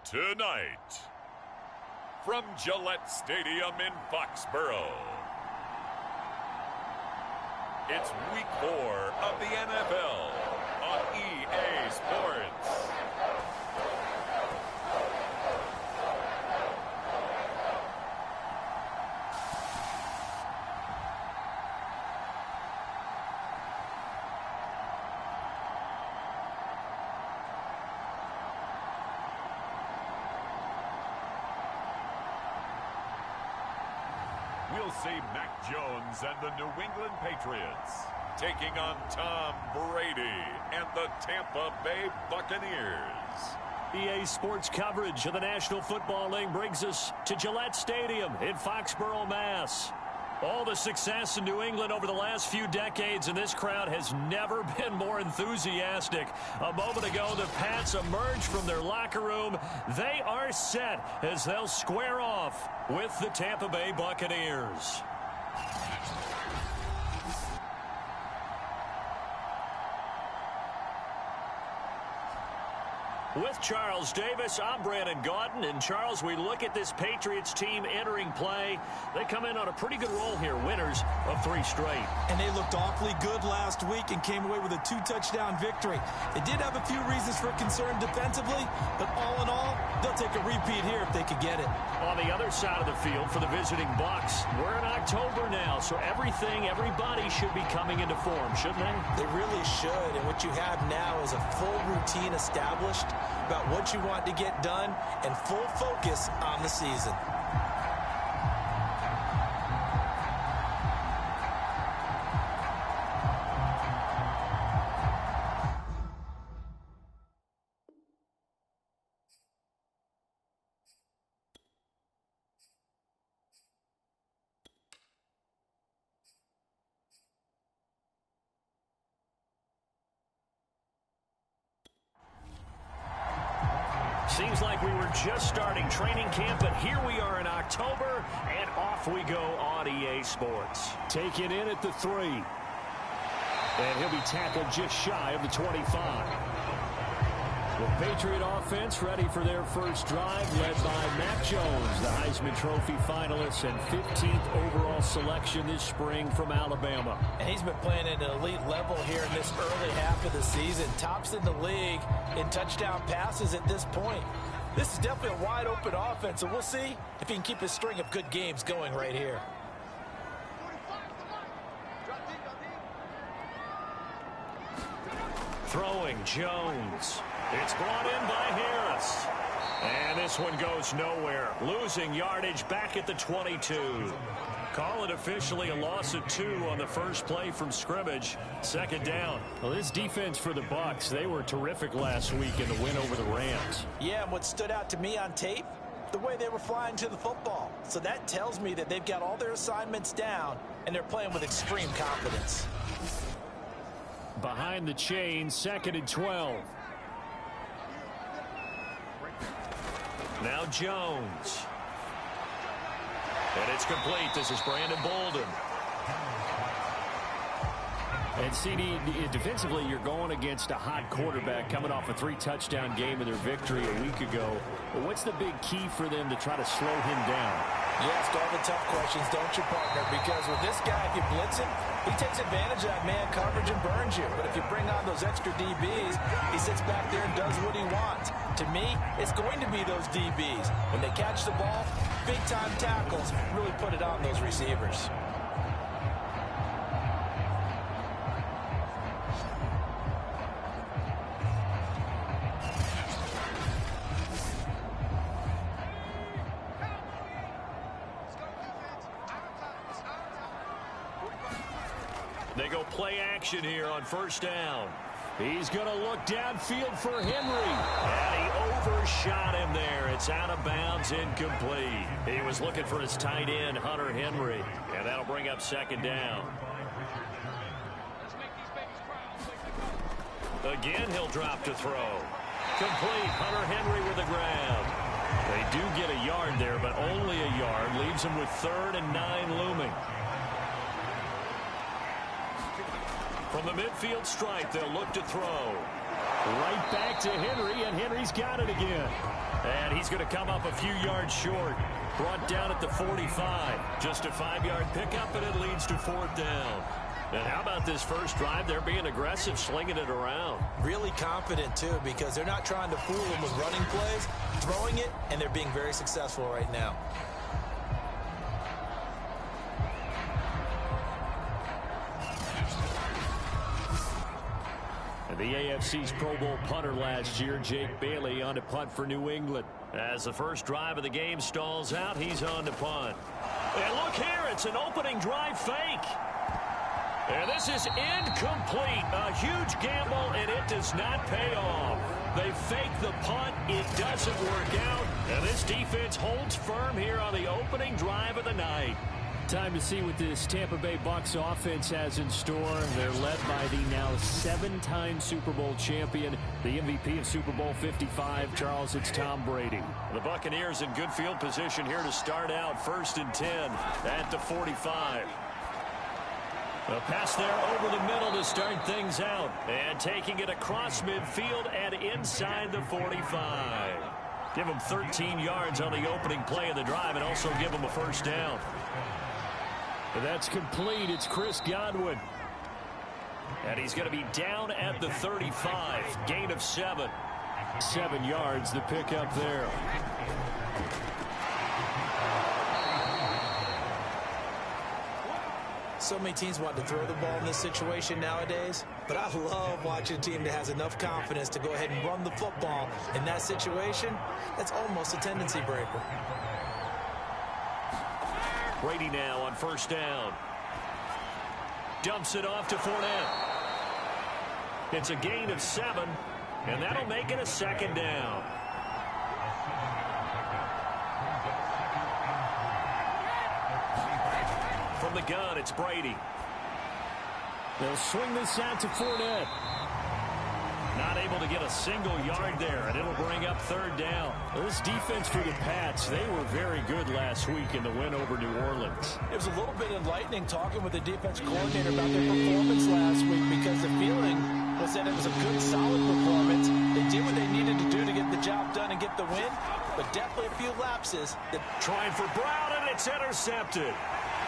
Tonight, from Gillette Stadium in Foxborough, it's Week 4 of the NFL on EA Sports. We'll see Mac Jones and the New England Patriots taking on Tom Brady and the Tampa Bay Buccaneers. EA Sports coverage of the National Football League brings us to Gillette Stadium in Foxborough, Mass. All the success in New England over the last few decades, and this crowd has never been more enthusiastic. A moment ago, the Pats emerged from their locker room. They are set as they'll square off with the Tampa Bay Buccaneers. With Charles Davis, I'm Brandon Gaudin. And, Charles, we look at this Patriots team entering play. They come in on a pretty good roll here, winners of 3 straight. And they looked awfully good last week and came away with a 2-touchdown victory. They did have a few reasons for concern defensively, but all in all, they'll take a repeat here if they could get it. On the other side of the field for the visiting Bucs, we're in October now, so everybody should be coming into form, shouldn't they? They really should, and what you have now is a full routine established about what you want to get done and full focus on the season. Seems like we were just starting training camp, but here we are in October, and off we go on EA Sports. Taken in at the 3. And he'll be tackled just shy of the 25. The Patriot offense ready for their first drive, led by Mac Jones, the Heisman Trophy finalist and 15th overall selection this spring from Alabama. And he's been playing at an elite level here in this early half of the season. Tops in the league in touchdown passes at this point. This is definitely a wide-open offense, so we'll see if he can keep his string of good games going right here. Throwing Jones. It's brought in by Harris. And this one goes nowhere. Losing yardage back at the 22. Call it officially a loss of 2 on the first play from scrimmage. Second down. Well, this defense for the Bucs, they were terrific last week in the win over the Rams. Yeah, and what stood out to me on tape, the way they were flying to the football. So that tells me that they've got all their assignments down, and they're playing with extreme confidence. Behind the chain, 2nd and 12. Now Jones. And it's complete. This is Brandon Bolden. And CD, defensively, you're going against a hot quarterback coming off a 3-touchdown game in their victory a week ago. But what's the big key for them to try to slow him down? You ask all the tough questions, don't you, partner? Because with this guy, if you blitz him, he takes advantage of that man coverage and burns you. But if you bring on those extra DBs, he sits back there and does what he wants. To me, it's going to be those DBs. When they catch the ball, big-time tackles really put it on those receivers. They go play action here on first down. He's going to look downfield for Henry. And he overshot him there. It's out of bounds, incomplete. He was looking for his tight end, Hunter Henry. And that'll bring up second down. Again, he'll drop to throw. Complete. Hunter Henry with the grab. They do get a yard there, but only a yard. Leaves him with 3rd and 9 looming. From the midfield stripe, they'll look to throw. Right back to Henry, and Henry's got it again. And he's going to come up a few yards short. Brought down at the 45. Just a 5-yard pickup, and it leads to 4th down. And how about this first drive? They're being aggressive, slinging it around. Really confident, too, because they're not trying to fool them with running plays, throwing it, and they're being very successful right now. And the AFC's Pro Bowl punter last year, Jake Bailey, on to punt for New England. As the first drive of the game stalls out, he's on to punt. And look here, it's an opening drive fake. And this is incomplete. A huge gamble, and it does not pay off. They fake the punt. It doesn't work out. And this defense holds firm here on the opening drive of the night. Time to see what this Tampa Bay Bucs offense has in store. They're led by the now 7-time Super Bowl champion, the MVP of Super Bowl 55. Charles, it's Tom Brady. The Buccaneers in good field position here to start out. 1st and 10 at the 45. A pass there over the middle to start things out. And taking it across midfield and inside the 45. Give them 13 yards on the opening play of the drive and also give them a first down. That's complete. It's Chris Godwin. And he's going to be down at the 35. Gain of 7. 7 yards, the pickup there. So many teams want to throw the ball in this situation nowadays, but I love watching a team that has enough confidence to go ahead and run the football in that situation. That's almost a tendency breaker. Brady now on 1st down. Dumps it off to Fournette. It's a gain of 7, and that'll make it a 2nd down. From the gun, it's Brady. They'll swing this out to Fournette. Not able to get a single yard there, and it'll bring up 3rd down. This defense for the Pats, they were very good last week in the win over New Orleans. It was a little bit enlightening talking with the defense coordinator about their performance last week, because the feeling was that it was a good, solid performance. They did what they needed to do to get the job done and get the win, but definitely a few lapses. Trying for Brown, and it's intercepted.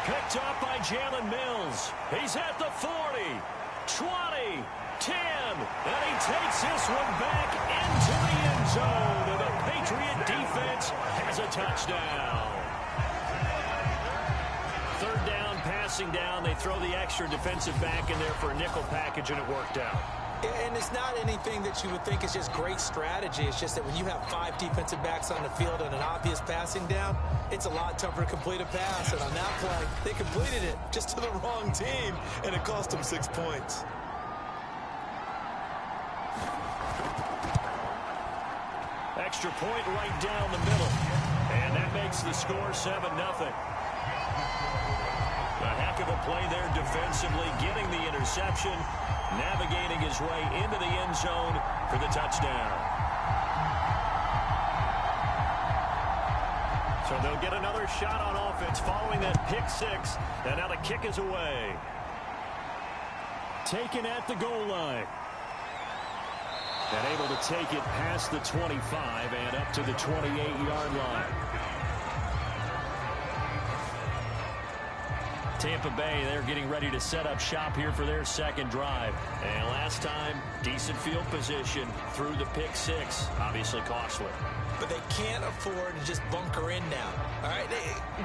Picked up by Jalen Mills. He's at the 40, 20, 10, and he takes this one back into the end zone. And the Patriot defense has a touchdown. 3rd down, passing down. They throw the extra defensive back in there for a nickel package, and it worked out. And it's not anything that you would think is just great strategy. It's just that when you have 5 defensive backs on the field and an obvious passing down, it's a lot tougher to complete a pass. And on that play, they completed it just to the wrong team, and it cost them 6 points. Extra point right down the middle. And that makes the score 7-0. A heck of a play there defensively, getting the interception, navigating his way into the end zone for the touchdown. So they'll get another shot on offense following that pick 6. And now the kick is away. Taken at the goal line. And able to take it past the 25 and up to the 28-yard line. Tampa Bay, they're getting ready to set up shop here for their 2nd drive. And last time, decent field position through the pick 6. Obviously costly. But they can't afford to just bunker in now. All right,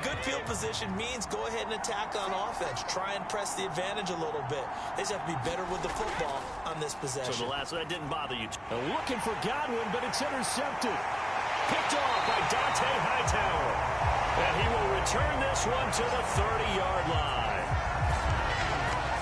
good field position means go ahead and attack on offense. Try and press the advantage a little bit. They just have to be better with the football on this possession. So the last, that didn't bother you. Looking for Godwin, but it's intercepted. Picked off by Dante Hightower. And he will return this one to the 30-yard line.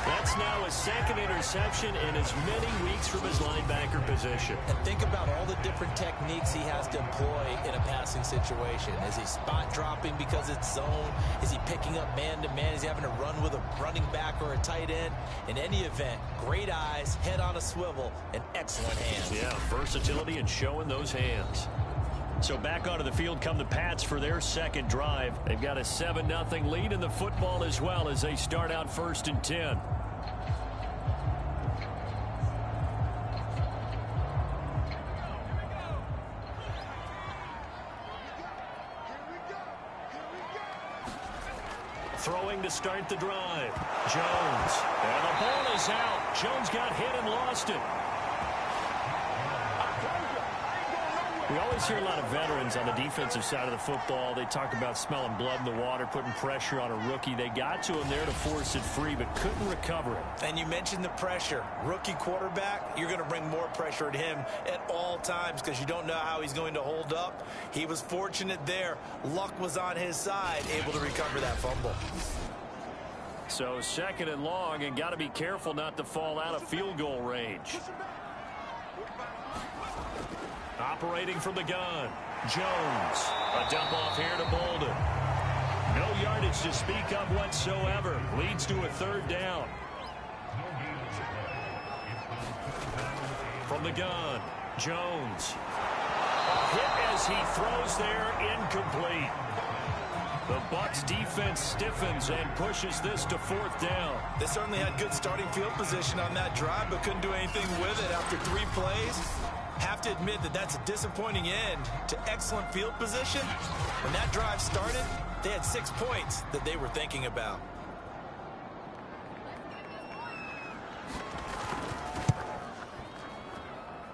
That's now his 2nd interception in as many weeks from his linebacker position. And think about all the different techniques he has to employ in a passing situation. Is he spot dropping because it's zone? Is he picking up man-to-man? Is he having to run with a running back or a tight end? In any event, great eyes, head on a swivel, and excellent hands. Yeah, versatility and showing those hands. So back onto the field come the Pats for their 2nd drive. They've got a 7-0 lead in the football as well as they start out 1st and 10. Throwing to start the drive. Jones. And the ball is out. Jones got hit and lost it. We always hear a lot of veterans on the defensive side of the football. They talk about smelling blood in the water, putting pressure on a rookie. They got to him there to force it free, but couldn't recover it. And you mentioned the pressure. Rookie quarterback, you're going to bring more pressure at him at all times because you don't know how he's going to hold up. He was fortunate there. Luck was on his side, able to recover that fumble. So 2nd and long, and got to be careful not to fall out of field goal range. Operating from the gun, Jones. A dump off here to Bolden. No yardage to speak of whatsoever. Leads to a 3rd down. From the gun, Jones. A hit as he throws there, incomplete. The Bucs defense stiffens and pushes this to 4th down. They certainly had good starting field position on that drive, but couldn't do anything with it after 3 plays. Have to admit that that's a disappointing end to excellent field position. When that drive started, they had 6 points that they were thinking about.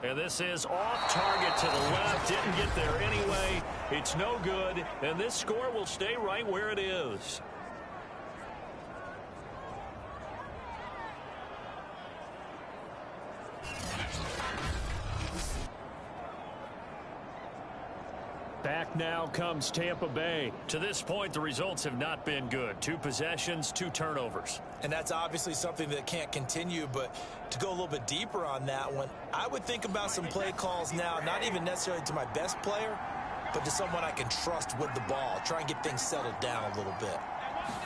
And this is off target to the left. Didn't get there anyway. It's no good. And this score will stay right where it is. Back now comes Tampa Bay. To this point, the results have not been good. 2 possessions, 2 turnovers. And that's obviously something that can't continue, but to go a little bit deeper on that one, I would think about some play calls now, not even necessarily to my best player, but to someone I can trust with the ball. Try and get things settled down a little bit.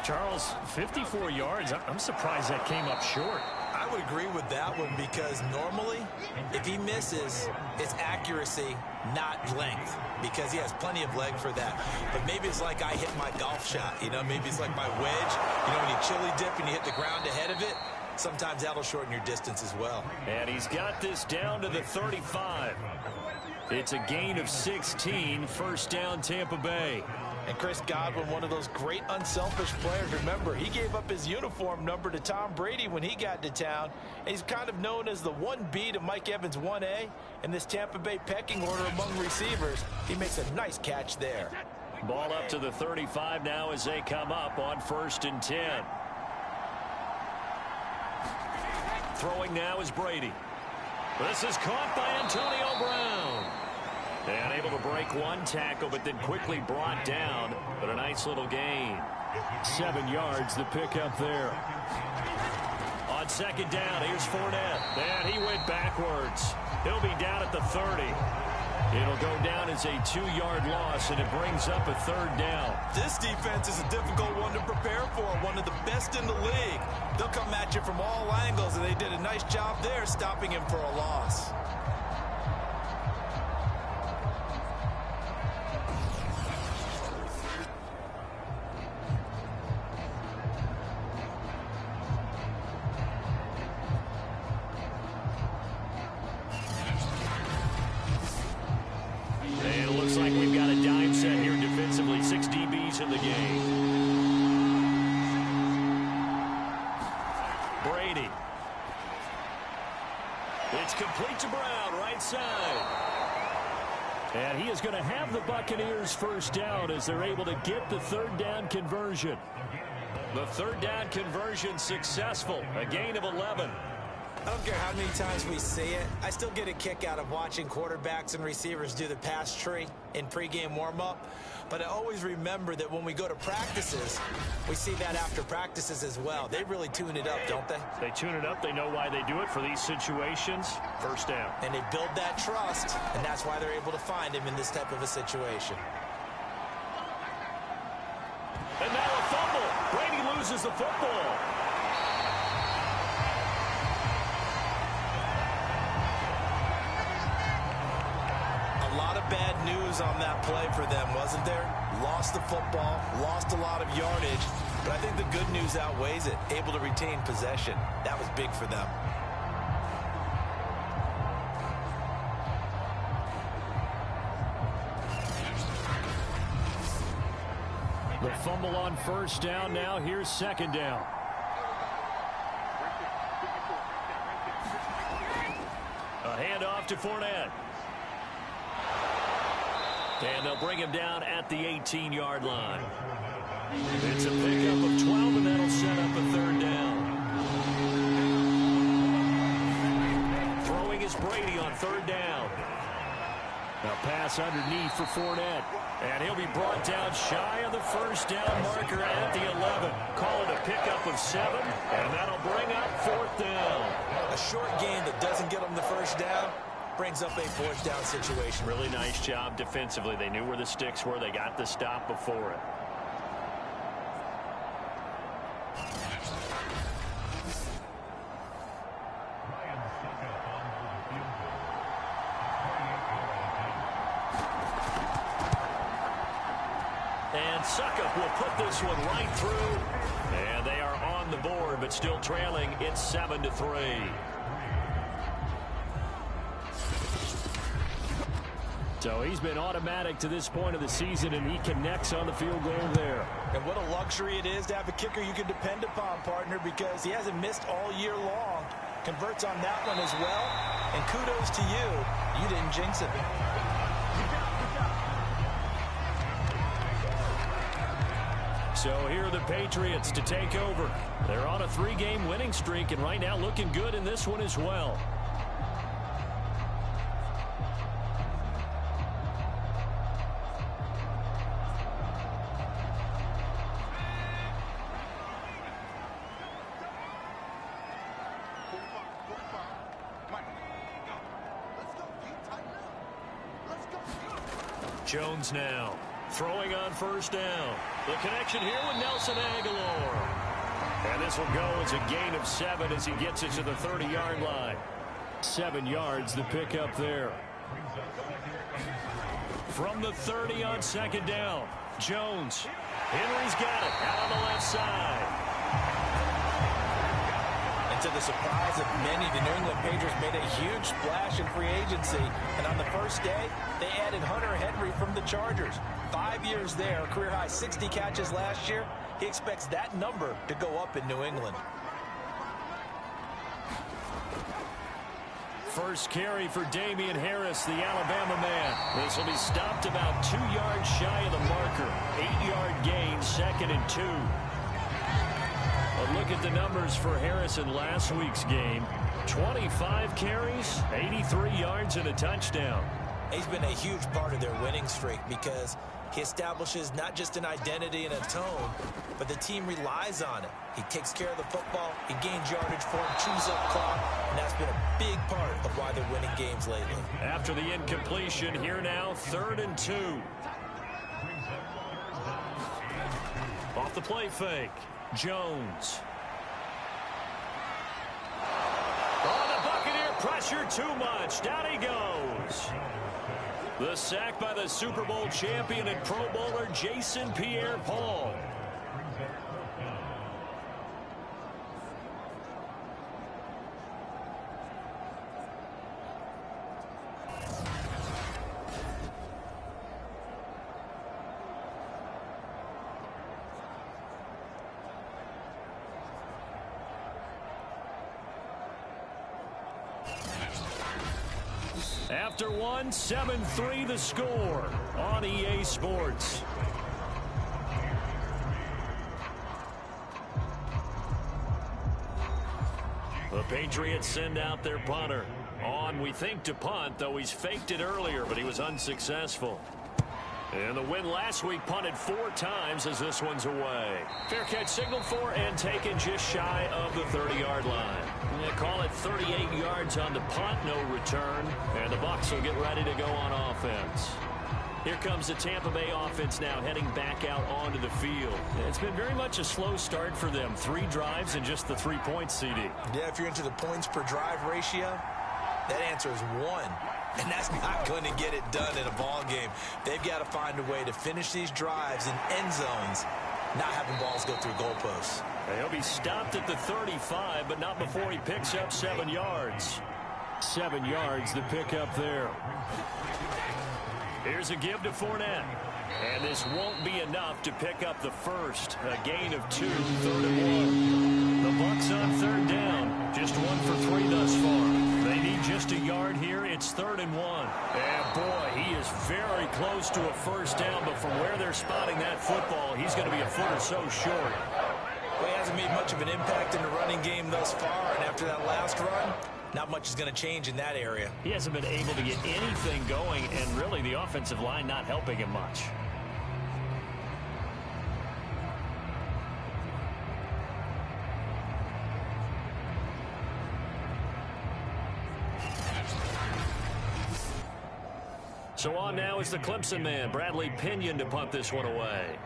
Charles, 54 yards. I'm surprised that came up short. I would agree with that one because normally, if he misses, it's accuracy, not length, because he has plenty of leg for that. But maybe it's like I hit my golf shot, you know, maybe it's like my wedge. You know, when you chili dip and you hit the ground ahead of it, sometimes that'll shorten your distance as well. And he's got this down to the 35. It's a gain of 16, 1st down Tampa Bay. And Chris Godwin, one of those great unselfish players. Remember, he gave up his uniform number to Tom Brady when he got to town. And he's kind of known as the 1B to Mike Evans 1A in this Tampa Bay pecking order among receivers. He makes a nice catch there. Ball up to the 35 now as they come up on 1st and 10. Throwing now is Brady. This is caught by Antonio Brown. And able to break 1 tackle, but then quickly brought down. But a nice little gain. 7 yards, the pickup there. On 2nd down, here's Fournette. And he went backwards. He'll be down at the 30. It'll go down as a 2-yard loss, and it brings up a 3rd down. This defense is a difficult one to prepare for, one of the best in the league. They'll come at you from all angles, and they did a nice job there stopping him for a loss. in the game. Brady. It's complete to Brown, right side. And he is going to have the Buccaneers 1st down as they're able to get the 3rd down conversion. The 3rd down conversion successful. A gain of 11. I don't care how many times we see it. I still get a kick out of watching quarterbacks and receivers do the pass tree in pregame warm-up. But I always remember that when we go to practices, we see that after practices as well. They really tune it up, don't they? They tune it up. They know why they do it for these situations. 1st down. And they build that trust, and that's why they're able to find him in this type of a situation. And now a fumble. Brady loses the football. A lot of bad news on that play for them, wasn't there? Lost the football, lost a lot of yardage, but I think the good news outweighs it. Able to retain possession. That was big for them. The The fumble on first down. Now here's second down. A handoff to Fournette. And they'll bring him down at the 18-yard line. It's a pickup of 12, and that'll set up a third down. Throwing is Brady on third down. Now pass underneath for Fournette. And he'll be brought down shy of the first down marker at the 11. Call it a pickup of 7, and that'll bring up fourth down. A short gain that doesn't get them the first down brings up a fourth down situation. Really nice job defensively. They knew where the sticks were. They got the stop before it. And Suckup will put this one right through. And they are on the board, but still trailing. It's 7-3. So he's been automatic to this point of the season, and he connects on the field goal there. And what a luxury it is to have a kicker you can depend upon, partner, because he hasn't missed all year long. Converts on that one as well. And kudos to you. You didn't jinx it. So here are the Patriots to take over. They're on a 3-game winning streak, and right now looking good in this one as well. Jones now throwing on first down. The connection here with Nelson Aguilar. And this will go as a gain of 7 as he gets it to the 30-yard line. 7 yards, the pickup there. From the 30 on second down, Jones. Henry's got it out on the left side. And to the surprise of many, the New England Patriots made a huge splash in free agency. And on the first day, they added Hunter Henry from the Chargers. 5 years there, career-high 60 catches last year. He expects that number to go up in New England. First carry for Damian Harris, the Alabama man. This will be stopped about 2 yards shy of the marker. 8-yard gain, 2nd and 2. But look at the numbers for Harris in last week's game. 25 carries, 83 yards, and a touchdown. He's been a huge part of their winning streak because he establishes not just an identity and a tone, but the team relies on it. He takes care of the football, he gains yardage for him, chews up clock, and that's been a big part of why they're winning games lately. After the incompletion, here now, 3rd and 2. Off the play fake, Jones. Oh, the Buccaneer pressure too much. Down he goes. The sack by the Super Bowl champion and Pro Bowler Jason Pierre-Paul. After one, 7-3 the score on EA Sports. The Patriots send out their punter. On, we think, to punt, though he's faked it earlier, but he was unsuccessful. And the win last week punted 4 times as this one's away. Fair catch signaled for and taken just shy of the 30-yard line. They call it 38 yards on the punt, no return. And the Bucs will get ready to go on offense. Here comes the Tampa Bay offense now heading back out onto the field. It's been very much a slow start for them. 3 drives and just the 3 points, CD. Yeah, if you're into the points per drive ratio, that answer is 1. And that's not going to get it done in a ball game. They've got to find a way to finish these drives in end zones, not having balls go through goalposts. He'll be stopped at the 35, but not before he picks up 7 yards. 7 yards, the pickup there. Here's a give to Fournette. And this won't be enough to pick up the first. A gain of 2, 3rd and 1. The Bucs on 3rd down. Just 1 for 3 thus far. They need just a yard here. It's 3rd and 1. And boy, he is very close to a first down. But from where they're spotting that football, he's going to be a foot or so short. Well, he hasn't made much of an impact in the running game thus far. And after that last run, not much is going to change in that area. He hasn't been able to get anything going, and really the offensive line not helping him much. So on now is the Clemson man, Bradley Pinion, to punt this one away.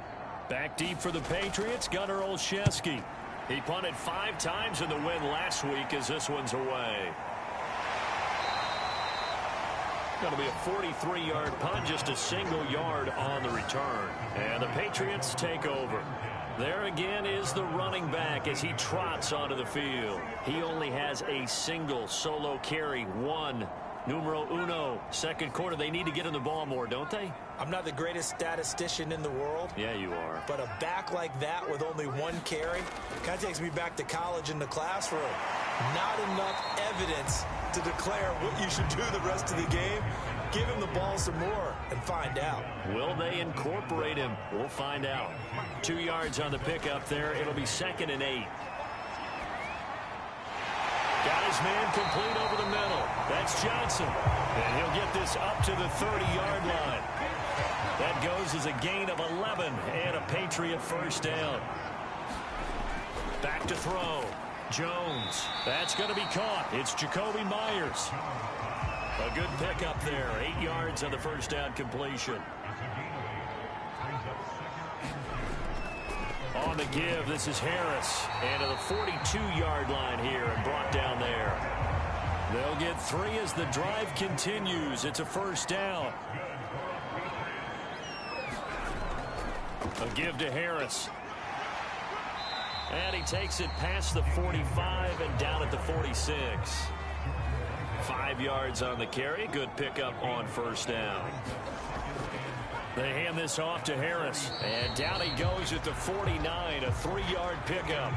Back deep for the Patriots, Gunnar Olszewski. He punted 5 times in the win last week as this one's away. Going to be a 43-yard punt, just a single yard on the return. And the Patriots take over. There again is the running back as he trots onto the field. He only has a single solo carry, 1. Numero uno, second quarter. They need to get in the ball more, don't they? I'm not the greatest statistician in the world. Yeah, you are. But a back like that with only 1 carry kind of takes me back to college in the classroom. Not enough evidence to declare what you should do the rest of the game. Give him the ball some more and find out. Will they incorporate him? We'll find out. 2 yards on the pickup there. It'll be 2nd and 8. Got his man complete over the middle. That's Johnson. And he'll get this up to the 30-yard line. That goes as a gain of 11 and a Patriot first down. Back to throw. Jones. That's going to be caught. It's Jacoby Myers. A good pickup there. 8 yards on the first down completion. On the give, this is Harris. And to the 42-yard line here and brought down there. They'll get 3 as the drive continues. It's a first down. A give to Harris. And he takes it past the 45 and down at the 46. 5 yards on the carry. Good pickup on first down. They hand this off to Harris. And down he goes at the 49. A 3-yard pickup.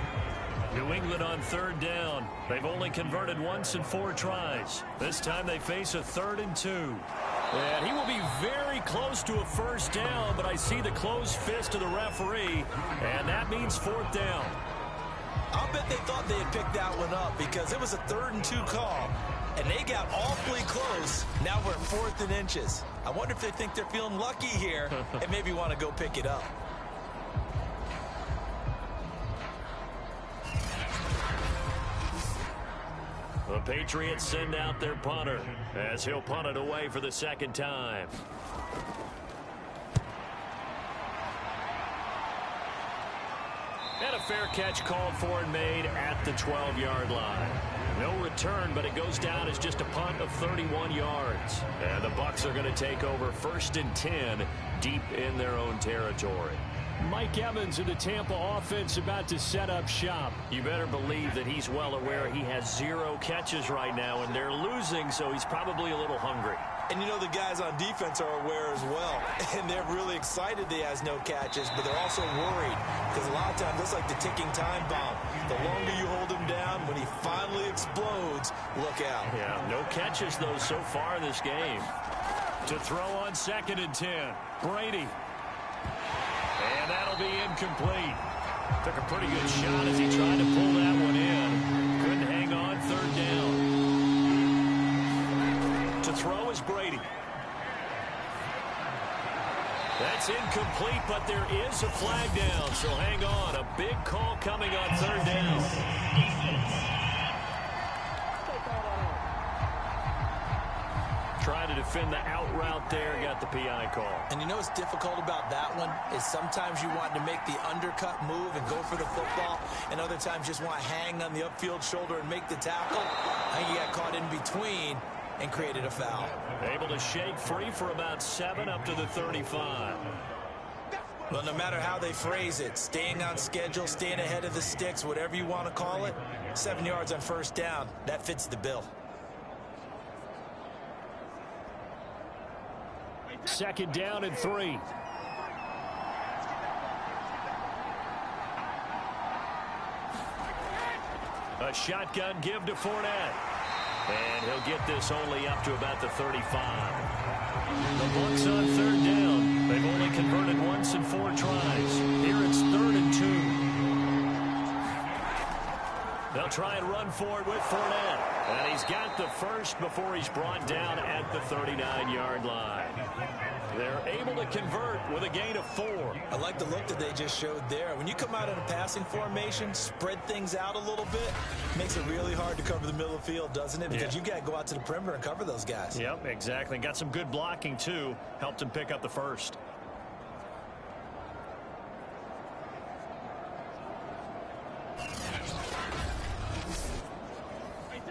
New England on 3rd down. They've only converted once in 4 tries. This time they face a 3rd and 2. And he will be very close to a first down, but I see the closed fist of the referee, and that means 4th down. I'll bet they thought they had picked that one up because it was a 3rd and 2 call, and they got awfully close. Now we're at 4th and inches. I wonder if they think they're feeling lucky here and maybe want to go pick it up. The Patriots send out their punter as he'll punt it away for the 2nd time. And a fair catch called for and made at the 12-yard line. No return, but it goes down as just a punt of 31 yards. And the Bucs are going to take over 1st and 10 deep in their own territory. Mike Evans of the Tampa offense about to set up shop. You better believe that he's well aware he has 0 catches right now, and they're losing, so he's probably a little hungry. And you know the guys on defense are aware as well. And they're really excited he has no catches, but they're also worried. Because a lot of times, it's like the ticking time bomb. The longer you hold him down, when he finally explodes, look out. Yeah, no catches, though, so far in this game. To throw on 2nd and 10. Brady. And that'll be incomplete. Took a pretty good shot as he tried to pull that one in. Couldn't hang on, 3rd down. To throw is Brady. That's incomplete, but there is a flag down, so hang on. A big call coming on 3rd down. Trying to defend the out route there, got the PI call. And you know what's difficult about that one is sometimes you want to make the undercut move and go for the football, and other times just want to hang on the upfield shoulder and make the tackle. I think he got caught in between and created a foul. Able to shake free for about 7 up to the 35. Well, no matter how they phrase it, staying on schedule, staying ahead of the sticks, whatever you want to call it, 7 yards on 1st down, that fits the bill. Second down and 3. A shotgun give to Fournette. And he'll get this only up to about the 35. The Bucs on third down. They've only converted once in 4 tries. Here it's 3rd and 2. They'll try and run for it with Fournette. And he's got the first before he's brought down at the 39-yard line. They're able to convert with a gain of 4. I like the look that they just showed there. When you come out in a passing formation, spread things out a little bit, makes it really hard to cover the middle of the field, doesn't it? Because you got to go out to the perimeter and cover those guys. Yep, exactly. Got some good blocking, too. Helped him pick up the first.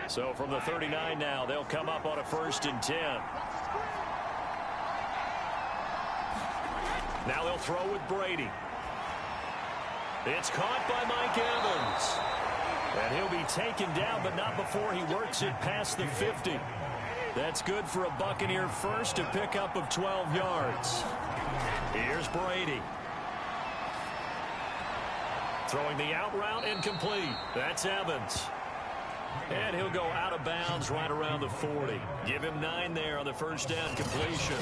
So from the 39 now, they'll come up on a 1st and 10. Now they'll throw with Brady. It's caught by Mike Evans. And he'll be taken down, but not before he works it past the 50. That's good for a Buccaneer first, a pickup of 12 yards. Here's Brady. Throwing the out route incomplete. That's Evans. And he'll go out of bounds right around the 40. Give him 9 there on the first down completion.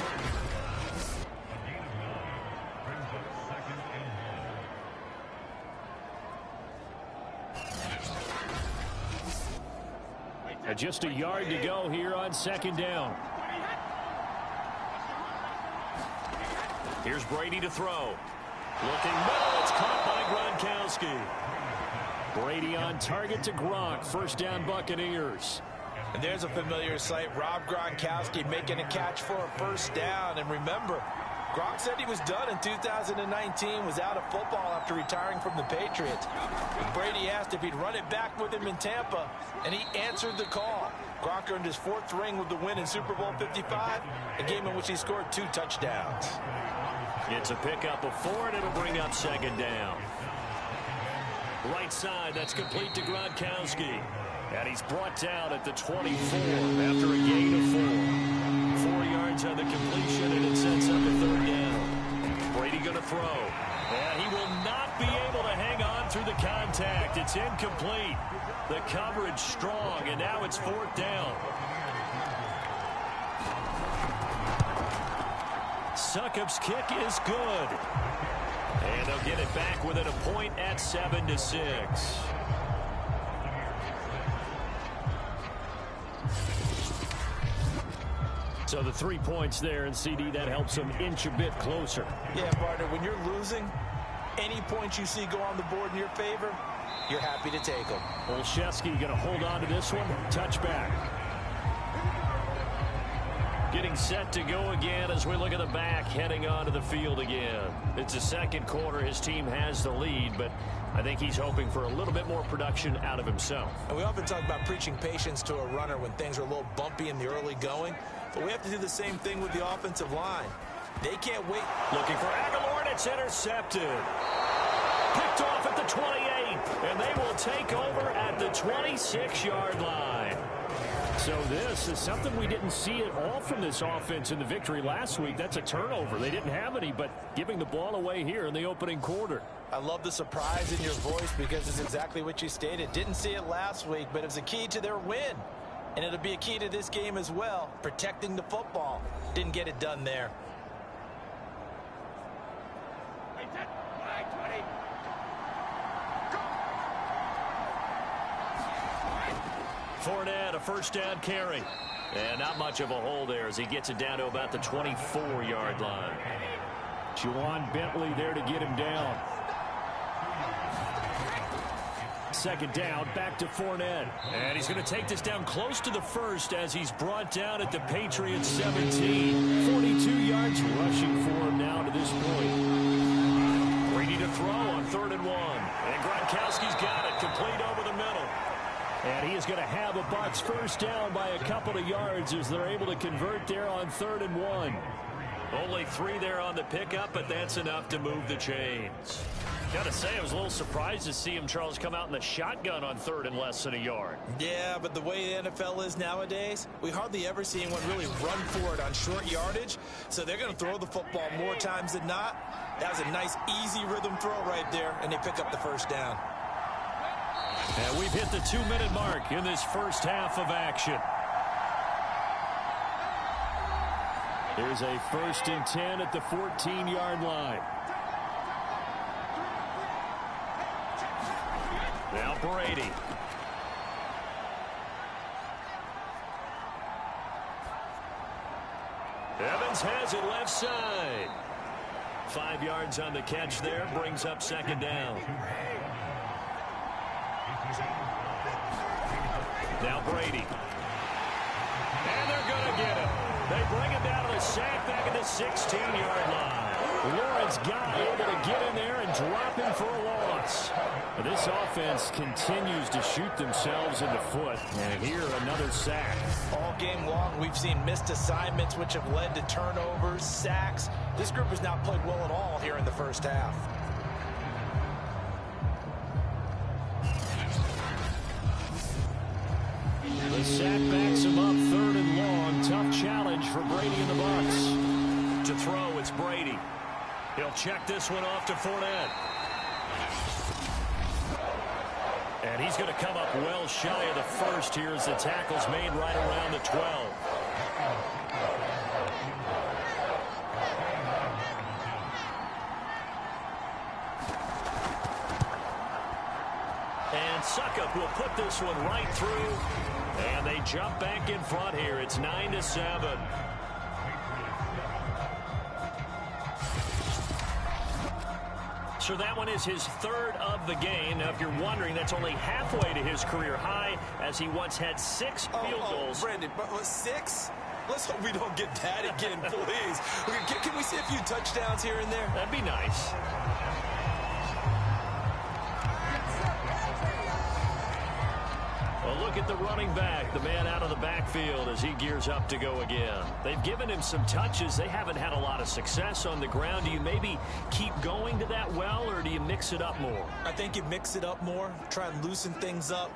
Just a yard to go here on 2nd down. Here's Brady to throw. Looking middle. It's caught by Gronkowski. Brady on target to Gronk. 1st down Buccaneers. And there's a familiar sight. Rob Gronkowski making a catch for a 1st down. And remember, Gronk said he was done in 2019, was out of football after retiring from the Patriots. Brady asked if he'd run it back with him in Tampa, and he answered the call. Gronk earned his 4th ring with the win in Super Bowl 55, a game in which he scored 2 touchdowns. It's a pickup of 4, and it'll bring up 2nd down. Right side, that's complete to Gronkowski. And he's brought down at the 24 after a gain of 4. 4 yards on the completion, and it sets up a 3rd down. Brady going to throw. And he will not be able to hang on through the contact. It's incomplete. The coverage strong, and now it's 4th down. Succop's kick is good. And they'll get it back within a point at 7-6. So the 3 points there, and CD, that helps them inch a bit closer. Yeah, partner, when you're losing, any points you see go on the board in your favor, you're happy to take them. Olszewski going to hold on to this one. Touchback. Getting set to go again as we look at the back, heading onto the field again. It's the 2nd quarter. His team has the lead, but I think he's hoping for a little bit more production out of himself. And we often talk about preaching patience to a runner when things are a little bumpy in the early going, but we have to do the same thing with the offensive line. They can't wait. Looking for Aguilar, and it's intercepted. Picked off at the 28, and they will take over at the 26-yard line. So this is something we didn't see at all from this offense in the victory last week. That's a turnover. They didn't have any, but giving the ball away here in the opening quarter. I love the surprise in your voice because it's exactly what you stated. Didn't see it last week, but it was a key to their win. And it'll be a key to this game as well, protecting the football. Didn't get it done there. Fournette, a 1st down carry. And not much of a hole there as he gets it down to about the 24-yard line. Juwan Bentley there to get him down. 2nd down, back to Fournette. And he's going to take this down close to the 1st as he's brought down at the Patriots 17. 42 yards rushing for him now to this point. Brady to throw on 3rd and 1. And Gronkowski's got it, complete over the middle. And he is going to have a Bucs 1st down by a couple of yards as they're able to convert there on 3rd and 1. Only 3 there on the pickup, but that's enough to move the chains. Gotta say, I was a little surprised to see him, Charles, come out in the shotgun on third and less than a yard. Yeah, but the way the NFL is nowadays, we hardly ever see anyone really run for it on short yardage. So they're going to throw the football more times than not. That was a nice, easy rhythm throw right there, and they pick up the first down. And we've hit the 2-minute mark in this first half of action. Here's a 1st and 10 at the 14-yard line. Now Brady. Evans has it left side. 5 yards on the catch there, brings up 2nd down. Now Brady. And they're going to get him. They bring him down to the sack back at the 16-yard line. Lawrence Guy able to get in there and drop him for a loss. This offense continues to shoot themselves in the foot. And here, another sack. All game long, we've seen missed assignments, which have led to turnovers, sacks. This group has not played well at all here in the first half. The sack backs him up 3rd and long. Tough challenge for Brady and the Bucs. To throw, it's Brady. He'll check this one off to Fournette. And he's going to come up well shy of the first here as the tackle's made right around the 12. And Suckup will put this one right through. And they jump back in front here. It's 9-7. So that one is his 3rd of the game. Now, if you're wondering, that's only halfway to his career high, as he once had 6 field goals. Brandon, but 6? Let's hope we don't get that again, please. Can we see a few touchdowns here and there? That'd be nice. Well, look at the running back, the man out of the backfield as he gears up to go again. They've given him some touches. They haven't had a lot of success on the ground. Do you maybe keep going to that well, or do you mix it up more? I think you mix it up more, try and loosen things up.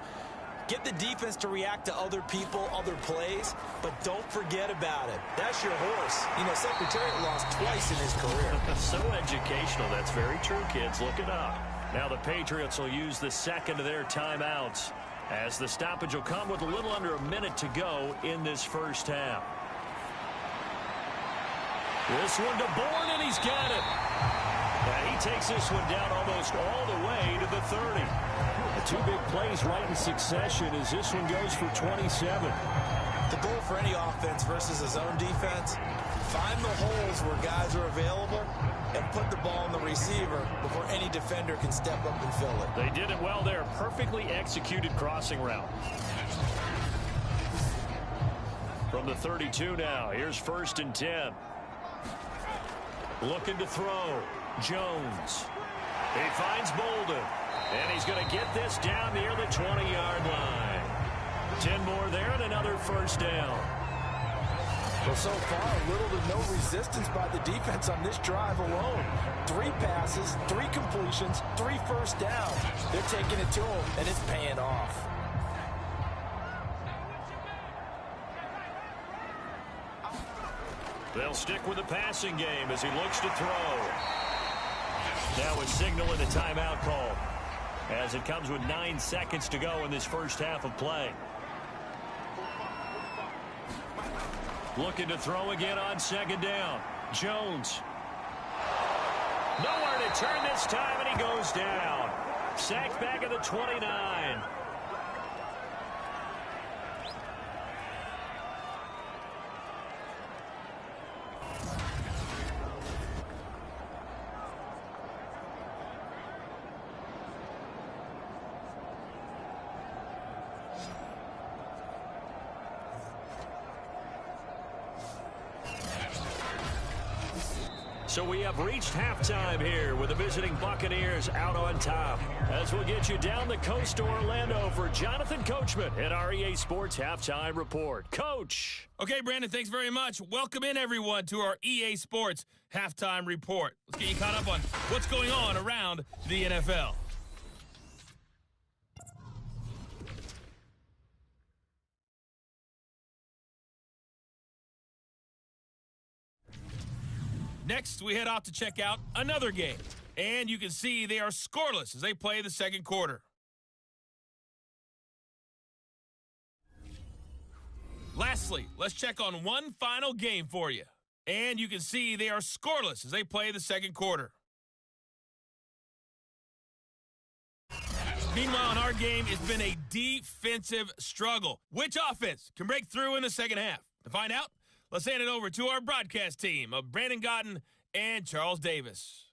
Get the defense to react to other people, other plays, but don't forget about it. That's your horse. You know, Secretariat lost twice in his career. So educational. That's very true, kids. Look it up. Now the Patriots will use the second of their timeouts, as the stoppage will come with a little under a minute to go in this first half. This one to Bourne, and he's got it. And he takes this one down almost all the way to the 30. The 2 big plays right in succession as this one goes for 27. The goal for any offense versus a zone defense, find the holes where guys are available and put the ball in the receiver before any defender can step up and fill it. They did it well there. Perfectly executed crossing route. From the 32 now, here's 1st and 10. Looking to throw. Jones. He finds Bolden. And he's going to get this down near the 20-yard line. 10 more there and another first down. Well, so far, little to no resistance by the defense on this drive alone. 3 passes, 3 completions, 3 first downs. They're taking it to him, and it's paying off. They'll stick with the passing game as he looks to throw. Now a signal and a timeout call, as it comes with 9 seconds to go in this first half of play. Looking to throw again on 2nd down. Jones. Nowhere to turn this time, and he goes down. Sacked back at the 29. So we have reached halftime here with the visiting Buccaneers out on top. As we'll get you down the coast to Orlando for Jonathan Coachman at our EA Sports Halftime Report. Coach. Okay, Brandon, thanks very much. Welcome in, everyone, to our EA Sports Halftime Report. Let's get you caught up on what's going on around the NFL. Next, we head off to check out another game. And you can see they are scoreless as they play the second quarter. Lastly, let's check on one final game for you. And you can see they are scoreless as they play the second quarter. Meanwhile, in our game, it's been a defensive struggle. Which offense can break through in the second half? To find out, let's hand it over to our broadcast team of Brandon Gotten and Charles Davis.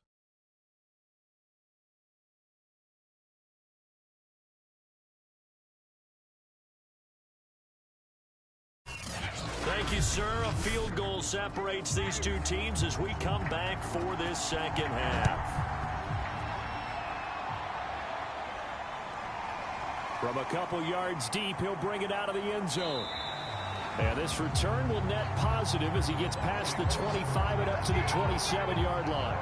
Thank you, sir. A field goal separates these two teams as we come back for this second half. From a couple yards deep, he'll bring it out of the end zone. And this return will net positive as he gets past the 25 and up to the 27-yard line.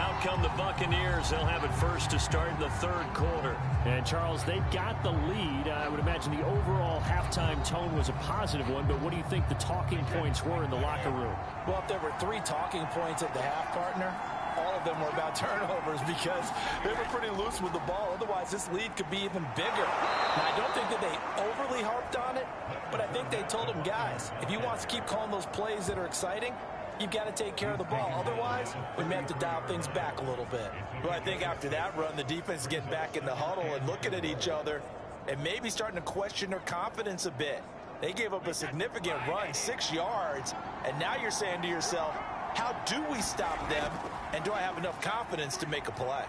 Out come the Buccaneers. They'll have it first to start in the third quarter. And, Charles, they've got the lead. I would imagine the overall halftime tone was a positive one, but what do you think the talking points were in the locker room? Well, if there were 3 talking points at the half, partner, all of them were about turnovers because they were pretty loose with the ball. Otherwise, this lead could be even bigger. Now, I don't think that they overly harped on it, but I think they told them, guys, if you want to keep calling those plays that are exciting, you've got to take care of the ball. Otherwise, we may have to dial things back a little bit. Well, I think after that run, the defense is getting back in the huddle and looking at each other and maybe starting to question their confidence a bit. They gave up a significant run, 6 yards, and now you're saying to yourself, how do we stop them, and do I have enough confidence to make a play?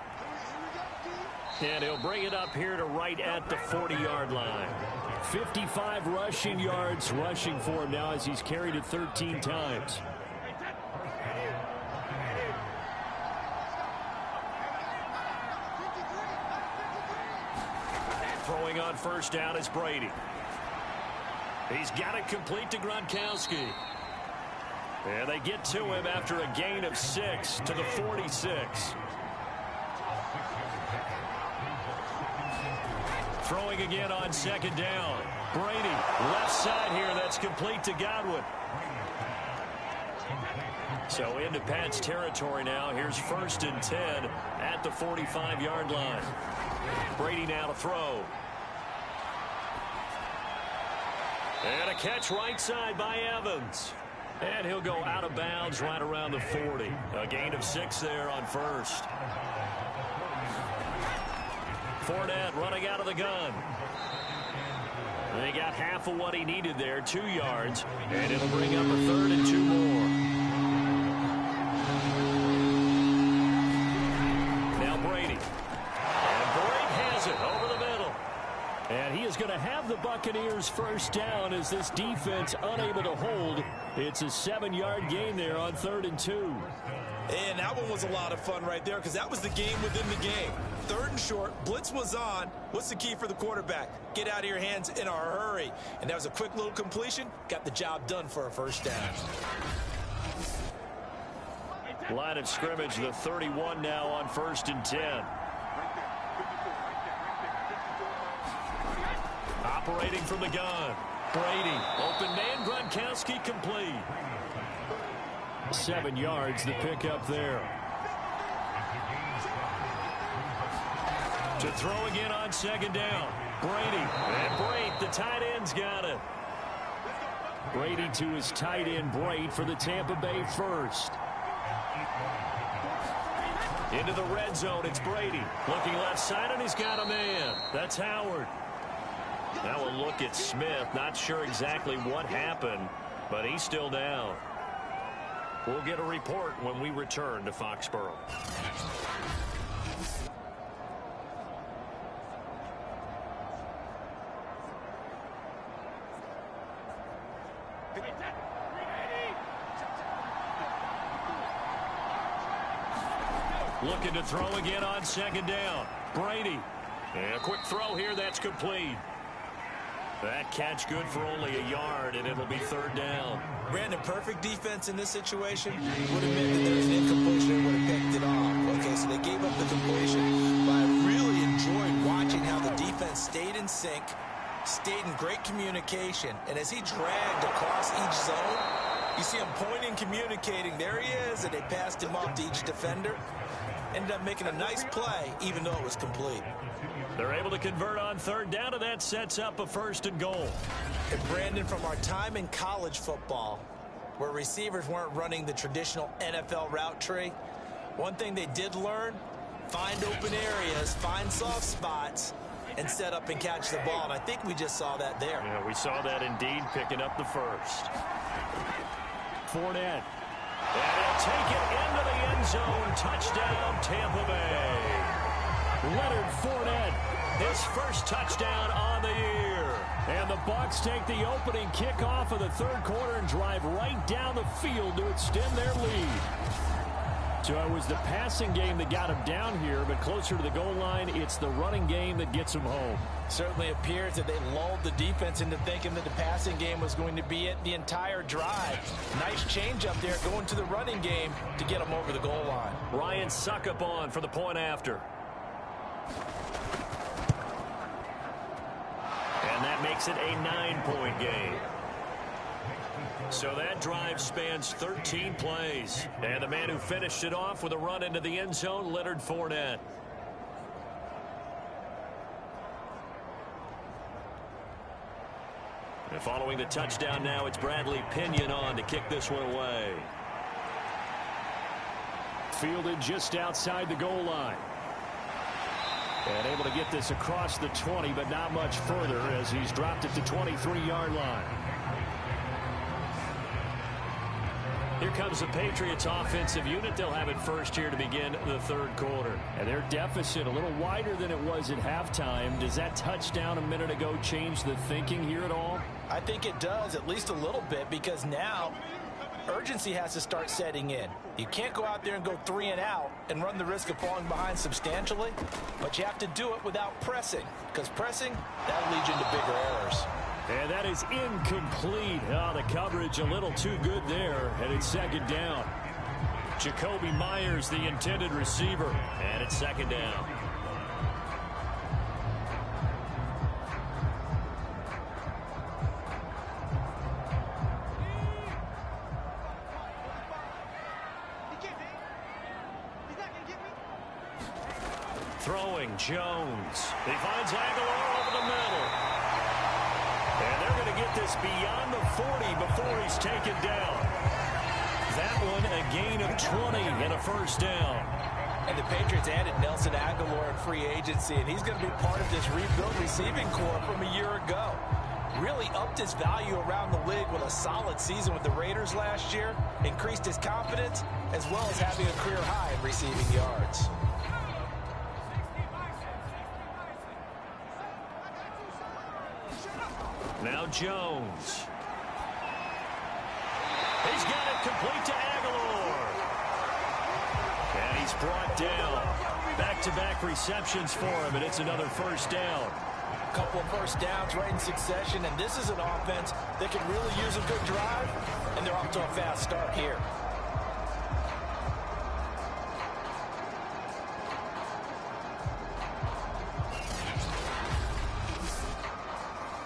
And he'll bring it up here to right at the 40-yard line. 55 rushing yards rushing for him now as he's carried it 13 times. Throwing on first down is Brady. He's got it complete to Gronkowski. And they get to him after a gain of 6 to the 46. Throwing again on second down. Brady, left side here. That's complete to Godwin. So into Pat's territory now. Here's 1st and 10 at the 45-yard line. Brady now to throw. And a catch right side by Evans. And he'll go out of bounds right around the 40. A gain of 6 there on first. Fournette running out of the gun. They got half of what he needed there, 2 yards. And it'll bring up a 3rd and 2 more. Now Brady. And Brady has it over the middle. And he is going to have the Buccaneers first down as this defense unable to hold. It's a 7-yard gain there on 3rd and 2. And that one was a lot of fun right there because that was the game within the game. 3rd and short, blitz was on. What's the key for the quarterback? Get out of your hands in a hurry. And that was a quick little completion. Got the job done for a first down. Line of scrimmage, the 31 now on 1st and 10. Operating from the gun. Brady, open man, Gronkowski complete. 7 yards, the pickup there. To throw again on second down. Brady, and Brate, the tight end's got it. Brady to his tight end, Brate, for the Tampa Bay first. Into the red zone, it's Brady. Looking left side, and he's got a man. That's Howard. Now we'll look at Smith. Not sure exactly what happened, but he's still down. We'll get a report when we return to Foxborough. Looking to throw again on second down. Brady. And a quick throw here that's complete. That catch good for only a yard, and it'll be third down. Brandon, perfect defense in this situation would have meant that there's an incompletion and would have picked it off. Okay, so they gave up the completion, but I really enjoyed watching how the defense stayed in sync, stayed in great communication, and as he dragged across each zone, you see him pointing, communicating. There he is, and they passed him off to each defender. Ended up making a nice play, even though it was complete. They're able to convert on third down, and that sets up a first and goal. And Brandon, from our time in college football, where receivers weren't running the traditional NFL route tree, one thing they did learn, find open areas, find soft spots, and set up and catch the ball. And I think we just saw that there. Yeah, we saw that indeed, picking up the first. Fournette. And he'll take it into the end zone. Touchdown, Tampa Bay. Leonard Fournette, his first touchdown on the year. And the Bucs take the opening kickoff of the third quarter and drive right down the field to extend their lead. So it was the passing game that got him down here, but closer to the goal line, it's the running game that gets him home. Certainly appears that they lulled the defense into thinking that the passing game was going to be it the entire drive. Nice change up there going to the running game to get them over the goal line. Ryan Suckup on for the point after. And that makes it a 9-point game. So that drive spans 13 plays. And the man who finished it off with a run into the end zone, Leonard Fournette. And following the touchdown now, it's Bradley Pinion on to kick this one away. Fielded just outside the goal line. And able to get this across the 20, but not much further as he's dropped it to 23-yard line. Here comes the Patriots offensive unit. They'll have it first here to begin the third quarter. And their deficit a little wider than it was at halftime. Does that touchdown a minute ago change the thinking here at all? I think it does, at least a little bit, because now urgency has to start setting in. You can't go out there and go 3 and out and run the risk of falling behind substantially, but you have to do it without pressing, because pressing, that'll lead you into bigger errors. And that is incomplete. Oh, the coverage a little too good there, and it's second down. Jacoby Myers, the intended receiver, and it's second down. Throwing Jones. He finds Aguilar over the middle. And they're going to get this beyond the 40 before he's taken down. That one a gain of 20 and a first down. And the Patriots added Nelson Aguilar in free agency, and he's going to be part of this rebuilt receiving corps from a year ago. Really upped his value around the league with a solid season with the Raiders last year, increased his confidence, as well as having a career high in receiving yards. Now Jones. He's got it complete to Aguilar. And he's brought down. Back-to-back receptions for him, and it's another first down. A couple of first downs right in succession, and this is an offense that can really use a good drive, and they're off to a fast start here.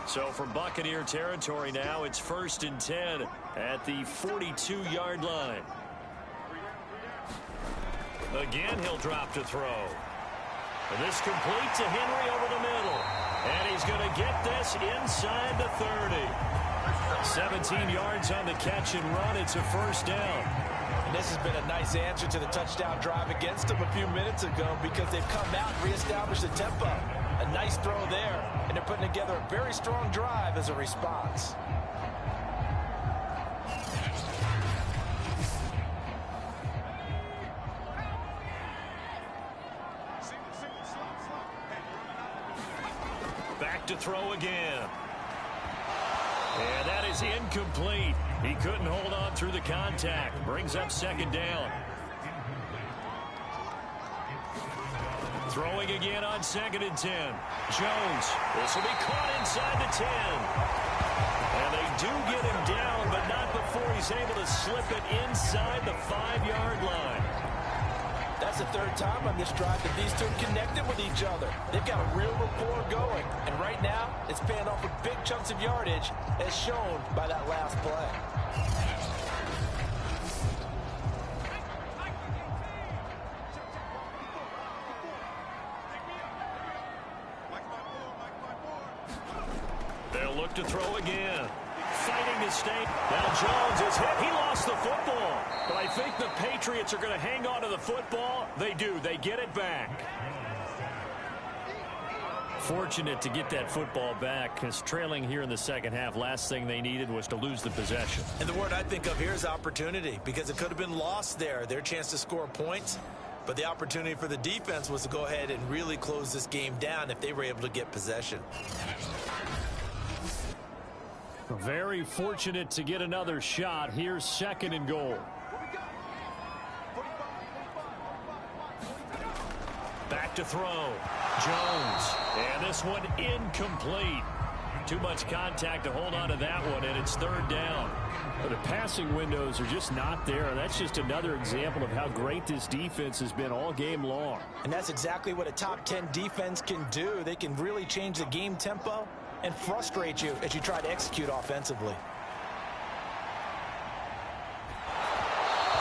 So from Buccaneer territory now, it's 1st and 10 at the 42-yard line. Again, he'll drop to throw. And this complete to Henry over the middle. And he's going to get this inside the 30. 17 yards on the catch and run. It's a first down. And this has been a nice answer to the touchdown drive against them a few minutes ago, because they've come out and reestablished the tempo. A nice throw there, and they're putting together a very strong drive as a response. Back to throw again. And that is incomplete. He couldn't hold on through the contact. Brings up second down. Throwing again on 2nd and 10. Jones. This will be caught inside the 10. And they do get him down, but not before he's able to slip it inside the 5-yard line. That's the 3rd time on this drive that these two connected with each other. They've got a real rapport going. And right now, it's paying off with big chunks of yardage, as shown by that last play. They'll look to throw again. Fighting to stay. Now Jones is hit. He lost the football. But I think the Patriots are going to hang on to the football. They do. They get it back. Fortunate to get that football back, because trailing here in the second half, last thing they needed was to lose the possession. And the word I think of here is opportunity, because it could have been lost there, their chance to score points. But the opportunity for the defense was to go ahead and really close this game down if they were able to get possession. Very fortunate to get another shot. Here's 2nd and goal. Back to throw. Jones. And this one incomplete. Too much contact to hold on to that one, and it's 3rd down. But the passing windows are just not there. That's just another example of how great this defense has been all game long. And that's exactly what a top 10 defense can do. They can really change the game tempo and frustrate you as you try to execute offensively.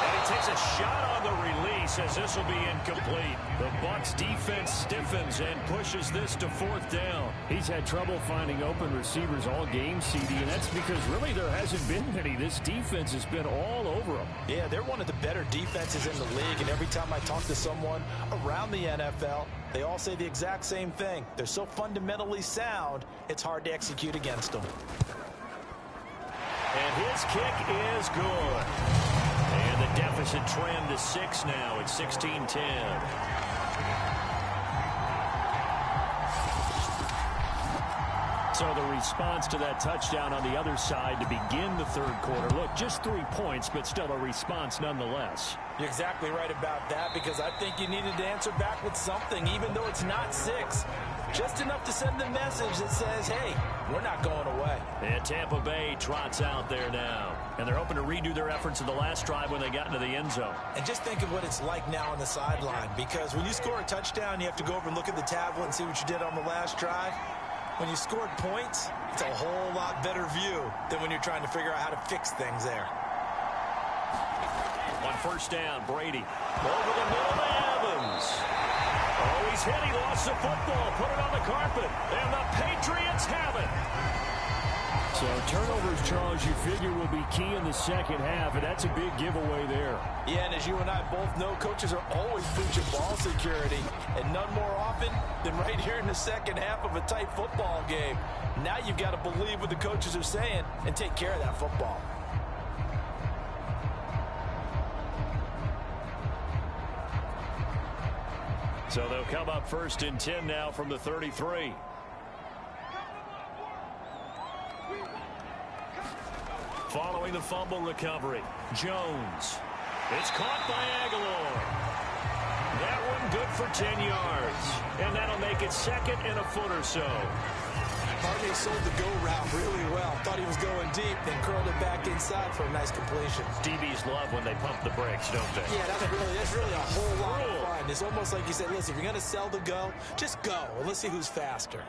And he takes a shot on the release, as this will be incomplete. The Bucs defense stiffens and pushes this to 4th down. He's had trouble finding open receivers all game, CD, and that's because really there hasn't been any. This defense has been all over them. Yeah, they're one of the better defenses in the league, and every time I talk to someone around the NFL, they all say the exact same thing. They're so fundamentally sound, it's hard to execute against them. And his kick is good. And the deficit trimmed to 6 now. It's 16-10. So the response to that touchdown on the other side to begin the 3rd quarter. Look, just 3 points, but still a response nonetheless. You're exactly right about that, because I think you needed to answer back with something, even though it's not 6. Just enough to send the message that says, hey, we're not going away. And Tampa Bay trots out there now. And they're hoping to redo their efforts in the last drive when they got into the end zone. And just think of what it's like now on the sideline, because when you score a touchdown, you have to go over and look at the tablet and see what you did on the last drive. When you scored points, it's a whole lot better view than when you're trying to figure out how to fix things there. On 1st down, Brady. Over the middle to Evans. Oh, he's hit. He lost the football. Put it on the carpet. And the Patriots have it. So turnovers, Charles, you figure will be key in the second half, and that's a big giveaway there. Yeah, and as you and I both know, coaches are always preaching ball security, and none more often than right here in the second half of a tight football game. Now you've got to believe what the coaches are saying and take care of that football. So they'll come up 1st and 10 now from the 33. Following the fumble recovery, Jones. It's caught by Aguilar. That one good for 10 yards. And that'll make it 2nd and a foot or so. Harvey sold the go route really well. Thought he was going deep, then curled it back inside for a nice completion. DBs love when they pump the brakes, don't they? Yeah, that's really a whole lot of fun. It's almost like you said, listen, if you're going to sell the go, just go. And let's see who's faster.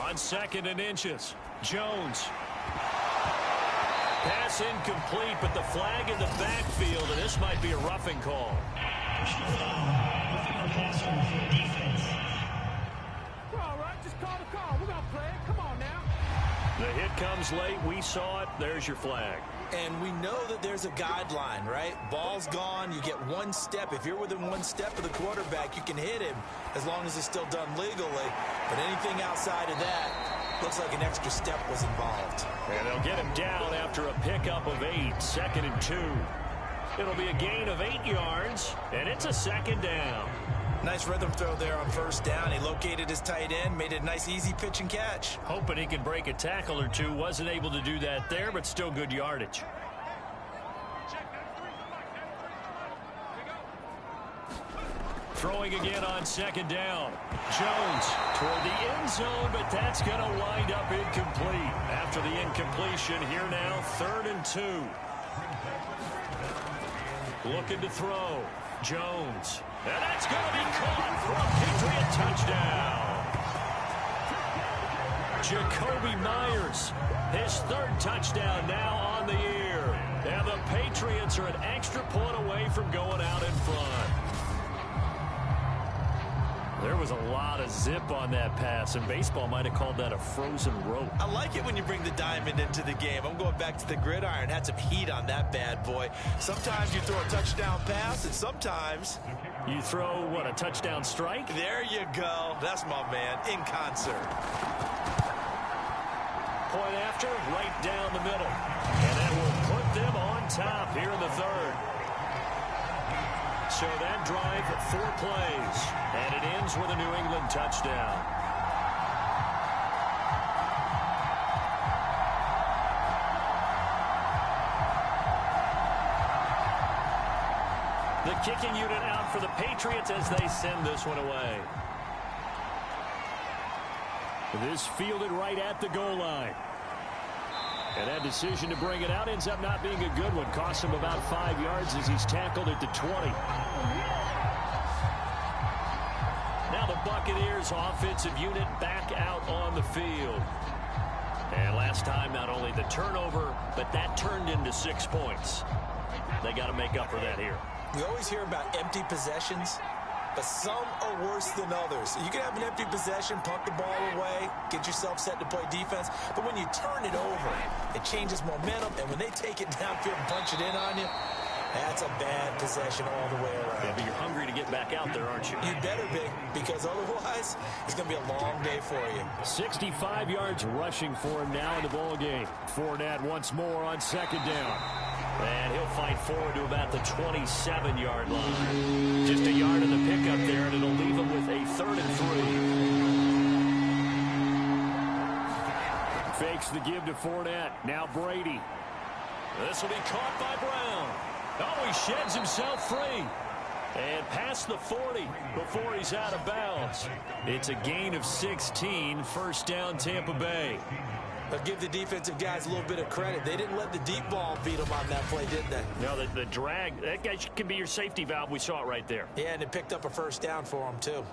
On 2nd and inches, Jones. Pass incomplete, but the flag in the backfield, and this might be a roughing call. All right, just call the call. We're going to play it. Come on now. The hit comes late. We saw it. There's your flag. And we know that there's a guideline, right? Ball's gone. You get 1 step. If you're within 1 step of the quarterback, you can hit him as long as it's still done legally. But anything outside of that looks like an extra step was involved. And they'll get him down after a pickup of 8, 2nd and 2. It'll be a gain of 8 yards, and it's a 2nd down. Nice rhythm throw there on 1st down. He located his tight end, made it a nice easy pitch and catch. Hoping he could break a tackle or two. Wasn't able to do that there, but still good yardage. Throwing again on second down. Jones toward the end zone, but that's going to wind up incomplete. After the incompletion, here now, 3rd and 2. Looking to throw. Jones. And that's going to be caught for a Patriot touchdown. Jacoby Myers, his 3rd touchdown now on the year. And the Patriots are an extra point away from going out in front. There was a lot of zip on that pass, and baseball might have called that a frozen rope. I like it when you bring the diamond into the game. I'm going back to the gridiron. Had some heat on that bad boy. Sometimes you throw a touchdown pass, and sometimes you throw, what, a touchdown strike? There you go. That's my man, in concert. Point after, right down the middle. And that will put them on top here in the 3rd. So that drive, 4 plays, and it ends with a New England touchdown. The kicking unit out for the Patriots as they send this one away. This fielded right at the goal line. And that decision to bring it out ends up not being a good one. Costs him about 5 yards as he's tackled at the 20. Now the Buccaneers offensive unit back out on the field. And last time, not only the turnover, but that turned into 6 points. They got to make up for that here. We always hear about empty possessions, but some are worse than others. You can have an empty possession, punt the ball away, get yourself set to play defense, but when you turn it over, it changes momentum, and when they take it downfield and punch it in on you, that's a bad possession all the way around. Yeah, but you're hungry to get back out there, aren't you? You better be, because otherwise, it's going to be a long day for you. 65 yards rushing for him now in the ball game. Fournette once more on second down. And he'll fight forward to about the 27-yard line. Just a yard in the pickup there, and it'll leave him with a 3rd and 3. Fakes the give to Fournette. Now Brady. This will be caught by Brown. Oh, he sheds himself free. And past the 40 before he's out of bounds. It's a gain of 16. 1st down, Tampa Bay. I'll give the defensive guys a little bit of credit. They didn't let the deep ball beat them on that play, did they? No, the drag, that guy can be your safety valve. We saw it right there. Yeah, and it picked up a 1st down for them, too.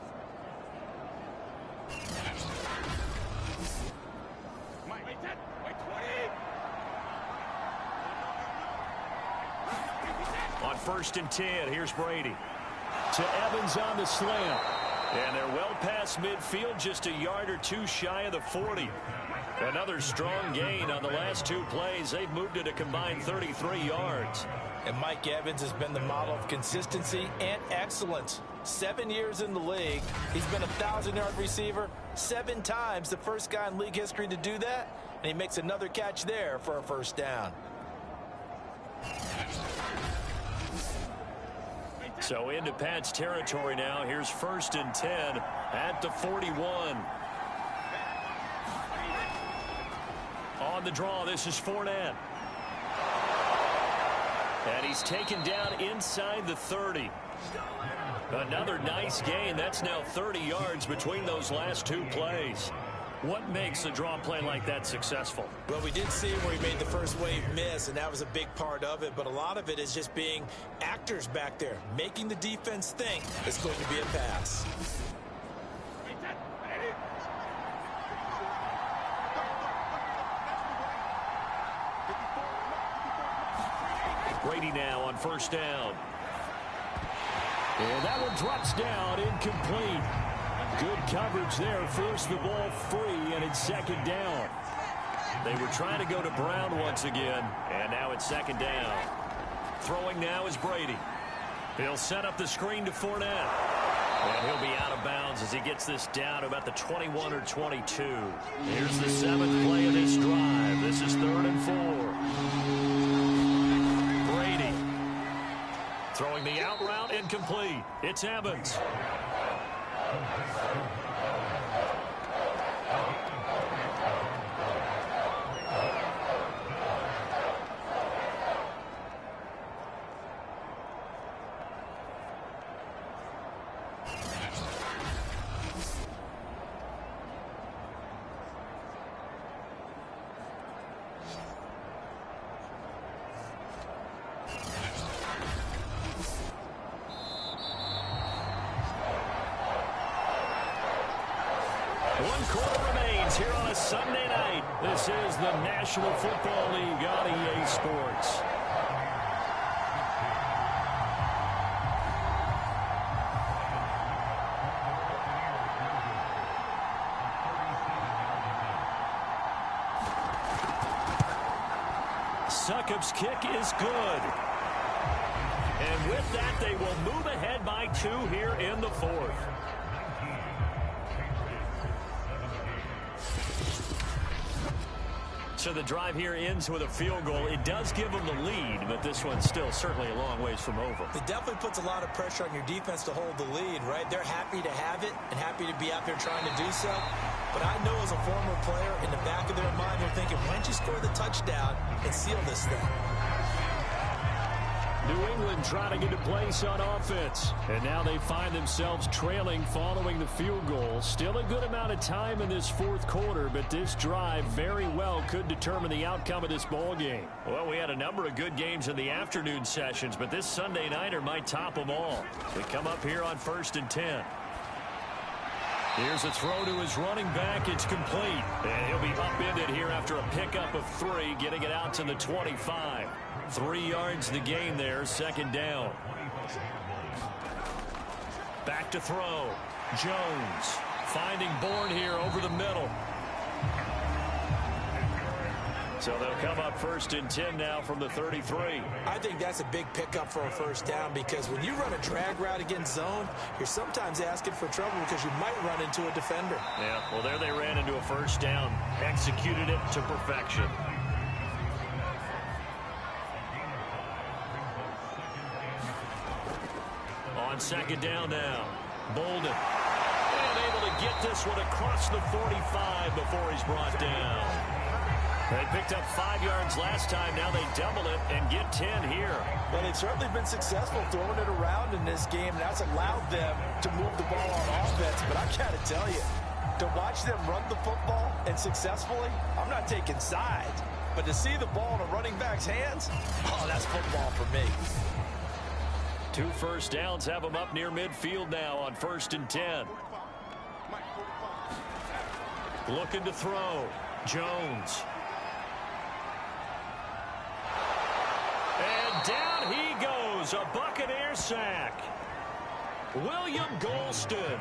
On 1st and 10, here's Brady. To Evans on the slam. And they're well past midfield, just a yard or 2 shy of the 40. Another strong gain on the last 2 plays. They've moved it a combined 33 yards. And Mike Evans has been the model of consistency and excellence. 7 years in the league. He's been a 1,000-yard receiver 7 times, the first guy in league history to do that. And he makes another catch there for a 1st down. So into Pat's territory now. Here's 1st and 10 at the 41. On the draw, this is Fournette. And he's taken down inside the 30. Another nice gain. That's now 30 yards between those last 2 plays. What makes a draw play like that successful? Well, we did see where he made the first wave miss, and that was a big part of it. But a lot of it is just being actors back there, making the defense think it's going to be a pass. Brady now on 1st down. And that one drops down, incomplete. Good coverage there, forced the ball free, and it's 2nd down. They were trying to go to Brown once again, and now it's 2nd down. Throwing now is Brady. He'll set up the screen to Fournette. And he'll be out of bounds as he gets this down to about the 21 or 22. Here's the 7th play of this drive. This is 3rd and 4. Brady throwing the out route, incomplete. It's Evans. One quarter remains here on a Sunday night. This is the National Football League on EA Sports. Succop's kick is good. And with that, they will move ahead by 2 here in the 4th. So the drive here ends with a field goal. It does give them the lead, but this one's still certainly a long ways from over. It definitely puts a lot of pressure on your defense to hold the lead, right? They're happy to have it and happy to be out there trying to do so. But I know as a former player, in the back of their mind, they're thinking, why don't you score the touchdown and seal this thing? New England trying to get a place on offense. And now they find themselves trailing following the field goal. Still a good amount of time in this 4th quarter, but this drive very well could determine the outcome of this ball game. Well, we had a number of good games in the afternoon sessions, but this Sunday nighter might top them all. We come up here on 1st and 10. Here's a throw to his running back. It's complete. And he'll be upended here after a pickup of 3, getting it out to the 25. 3 yards the gain there, 2nd down. Back to throw. Jones finding Bourne here over the middle. So they'll come up 1st and 10 now from the 33. I think that's a big pickup for a 1st down because when you run a drag route against zone, you're sometimes asking for trouble because you might run into a defender. Yeah, well, there they ran into a 1st down. Executed it to perfection. On 2nd down now. Bolden. And able to get this one across the 45 before he's brought down. They picked up 5 yards last time. Now they double it and get 10 here. Well, they've certainly been successful throwing it around in this game. And that's allowed them to move the ball on offense. But I got to tell you, to watch them run the football and successfully, I'm not taking sides. But to see the ball in a running back's hands, oh, that's football for me. 2 first downs have them up near midfield now on 1st and 10. Looking to throw. Jones. And down he goes. A Buccaneer sack. William Golston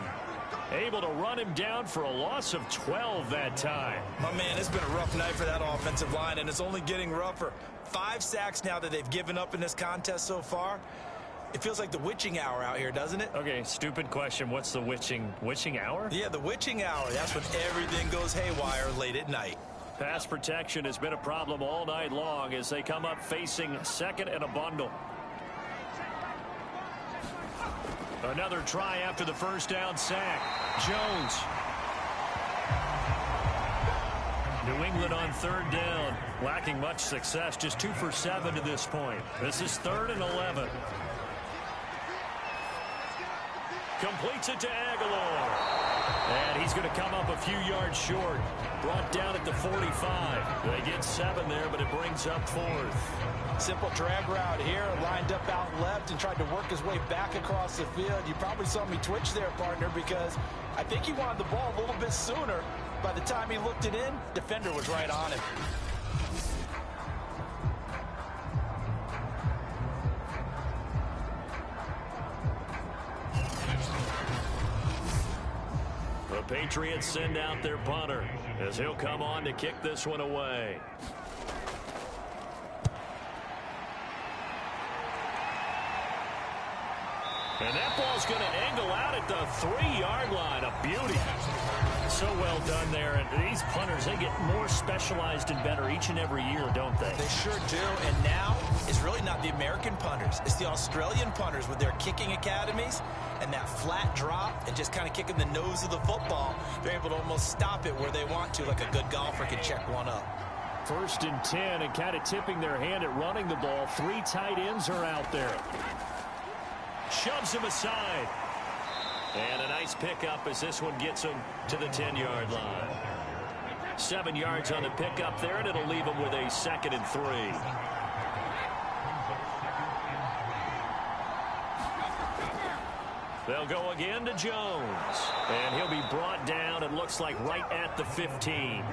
able to run him down for a loss of 12 that time. My man, it's been a rough night for that offensive line, and it's only getting rougher. 5 sacks now that they've given up in this contest so far. It feels like the witching hour out here, doesn't it? Okay, stupid question. What's the witching hour? Yeah, the witching hour. That's when everything goes haywire late at night. Pass protection has been a problem all night long as they come up facing 2nd and a bundle. Another try after the 1st down sack. Jones. New England on 3rd down. Lacking much success. Just 2 for 7 to this point. This is 3rd and 11. Completes it to Aguilar. And he's going to come up a few yards short. Brought down at the 45. They get 7 there, but it brings up 4th. Simple drag route here. Lined up out left and tried to work his way back across the field. You probably saw me twitch there, partner, because I think he wanted the ball a little bit sooner. By the time he looked it in, defender was right on him. The Patriots send out their punter as he'll come on to kick this one away. And that ball's going to angle out at the 3-yard line. A beauty. So well done there. And these punters, they get more specialized and better each and every year, don't they? They sure do. And now it's really not the American punters. It's the Australian punters with their kicking academies and that flat drop and just kind of kicking the nose of the football. They're able to almost stop it where they want to, like a good golfer can check one up. 1st and 10 and kind of tipping their hand at running the ball. 3 tight ends are out there. Shoves him aside. And a nice pickup as this one gets him to the 10-yard line. 7 yards on the pickup there, and it'll leave him with a 2nd and 3. They'll go again to Jones. And he'll be brought down and looks looks like right at the 15.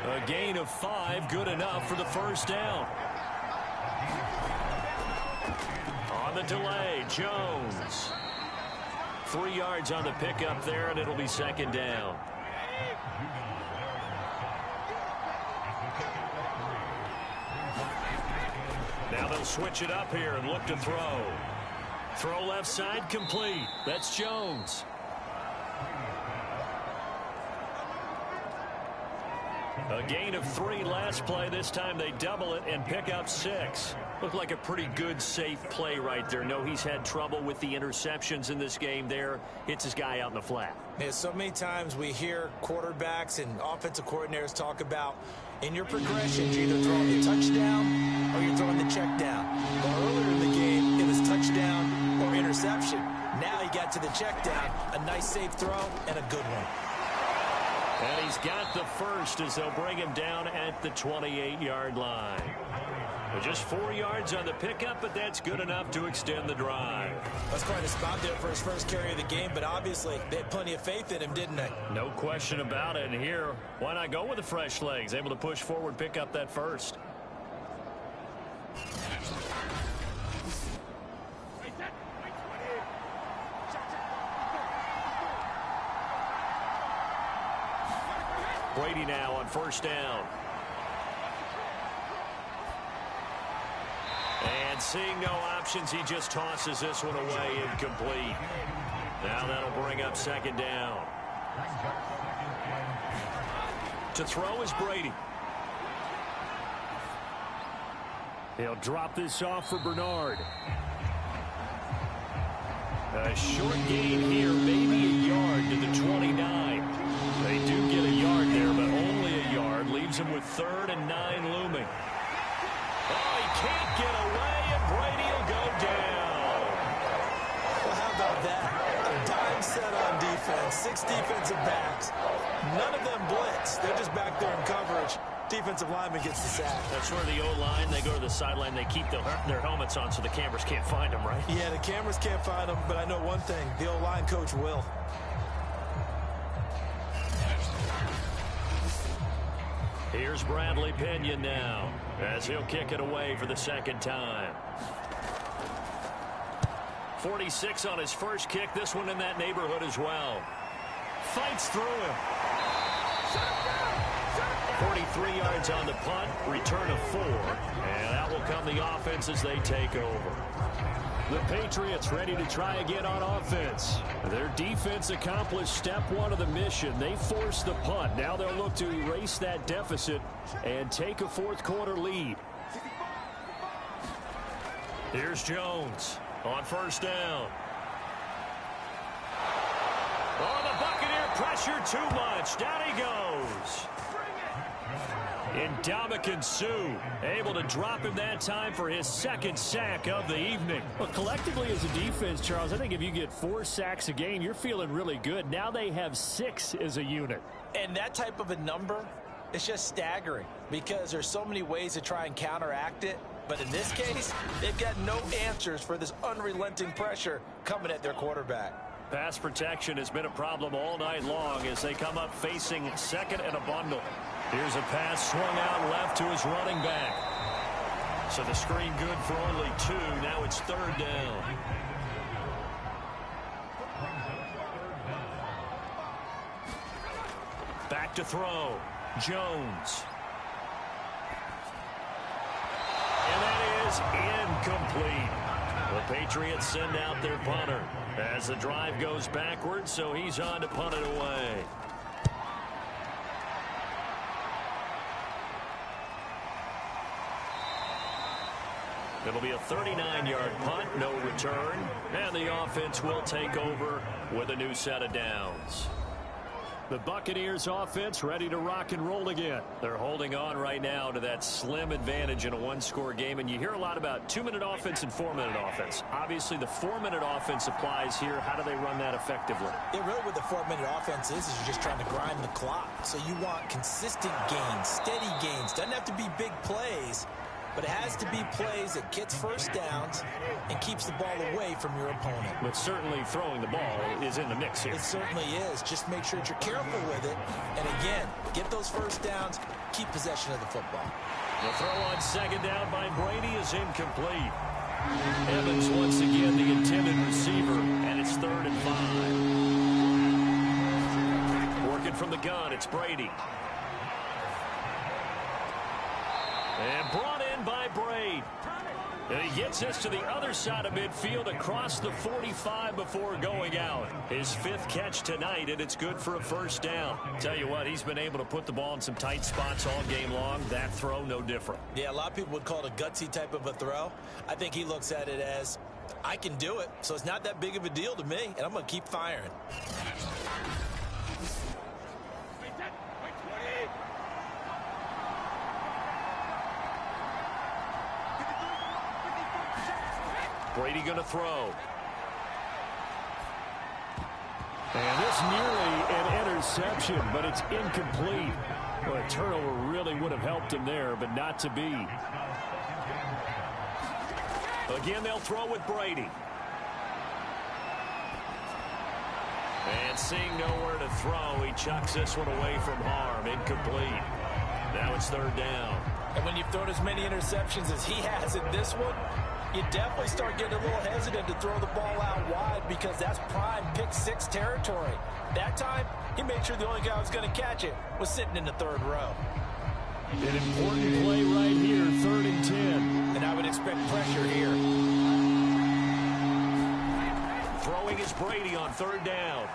A gain of 5, good enough for the first down. On the delay, Jones. 3 yards on the pickup there, and it'll be second down. Now they'll switch it up here and look to throw. Throw left side, complete. That's Jones. A gain of 3 last play. This time they double it and pick up 6. Looked like a pretty good, safe play right there. No, he's had trouble with the interceptions in this game there. Hits his guy out in the flat. Yeah, so many times we hear quarterbacks and offensive coordinators talk about in your progressions, you're either throwing the touchdown or you're throwing the check down. Well, earlier in the game, it was touchdown or interception. Now he got to the check down, a nice safe throw, and a good one. And he's got the first as they'll bring him down at the 28-yard line. Just 4 yards on the pickup, but that's good enough to extend the drive. That's quite a spot there for his first carry of the game, but obviously they had plenty of faith in him, didn't they? No question about it. And here, why not go with the fresh legs? Able to push forward, pick up that first. Brady now on first down. And seeing no options, he just tosses this one away, incomplete. Now that'll bring up second down. To throw is Brady. He'll drop this off for Bernard. A short gain here, maybe a yard to the 29. They do get a yard there, but only a yard. Leaves him with 3rd and 9 looming. Oh, he can't get away, and Brady will go down. Well, how about that? A dime set on defense, 6 defensive backs. None of them blitz. They're just back there in coverage. Defensive lineman gets the sack. That's where the O-line, they go to the sideline, they keep their helmets on so the cameras can't find them, right? Yeah, the cameras can't find them, but I know one thing. The O-line coach will. Here's Bradley Pinion now, as he'll kick it away for the second time. 46 on his first kick, this one in that neighborhood as well. Fights through him. 43 yards on the punt, return of 4, and out will come the offense as they take over. The Patriots ready to try again on offense. Their defense accomplished step 1 of the mission. They forced the punt. Now they'll look to erase that deficit and take a 4th quarter lead. Here's Jones on first down. Oh, the Buccaneer pressure too much. Down he goes. Ndamukong Suh able to drop him that time for his 2nd sack of the evening. Well, collectively as a defense, Charles, I think if you get 4 sacks a game, you're feeling really good. Now they have 6 as a unit. And that type of a number, it's just staggering because there's so many ways to try and counteract it. But in this case, they've got no answers for this unrelenting pressure coming at their quarterback. Pass protection has been a problem all night long as they come up facing 2nd and a bundle. Here's a pass swung out left to his running back. So the screen good for only 2. Now it's 3rd down. Back to throw. Jones. And that is incomplete. The Patriots send out their punter as the drive goes backwards, so he's on to punt it away. It'll be a 39-yard punt, no return, and the offense will take over with a new set of downs. The Buccaneers offense ready to rock and roll again. They're holding on right now to that slim advantage in a 1-score game, and you hear a lot about 2-minute offense and 4-minute offense. Obviously, the 4-minute offense applies here. How do they run that effectively? Yeah, really what the 4-minute offense is you're just trying to grind the clock. So you want consistent gains, steady gains. Doesn't have to be big plays. but it has to be plays that gets first downs and keeps the ball away from your opponent. But certainly throwing the ball is in the mix here. It certainly is. Just make sure that you're careful with it. And again, get those first downs, keep possession of the football. The throw on second down by Brady is incomplete. Evans once again the intended receiver, and it's 3rd and 5. Working from the gun, it's Brady. And brought in by Braid. And he gets us to the other side of midfield across the 45 before going out. His 5th catch tonight, and it's good for a first down. Tell you what, he's been able to put the ball in some tight spots all game long. That throw, no different. Yeah, a lot of people would call it a gutsy type of a throw. I think he looks at it as, I can do it, so it's not that big of a deal to me, and I'm going to keep firing. Brady going to throw. And this nearly an interception, but it's incomplete. Well, a turnover really would have helped him there, but not to be. Again, they'll throw with Brady. And seeing nowhere to throw, he chucks this one away from harm. Incomplete. Now it's 3rd down. And when you've thrown as many interceptions as he has in this one, you definitely start getting a little hesitant to throw the ball out wide because that's prime pick 6 territory. That time, he made sure the only guy who was going to catch it was sitting in the 3rd row. An important play right here, 3rd and 10. And I would expect pressure here. Throwing is Brady on 3rd down.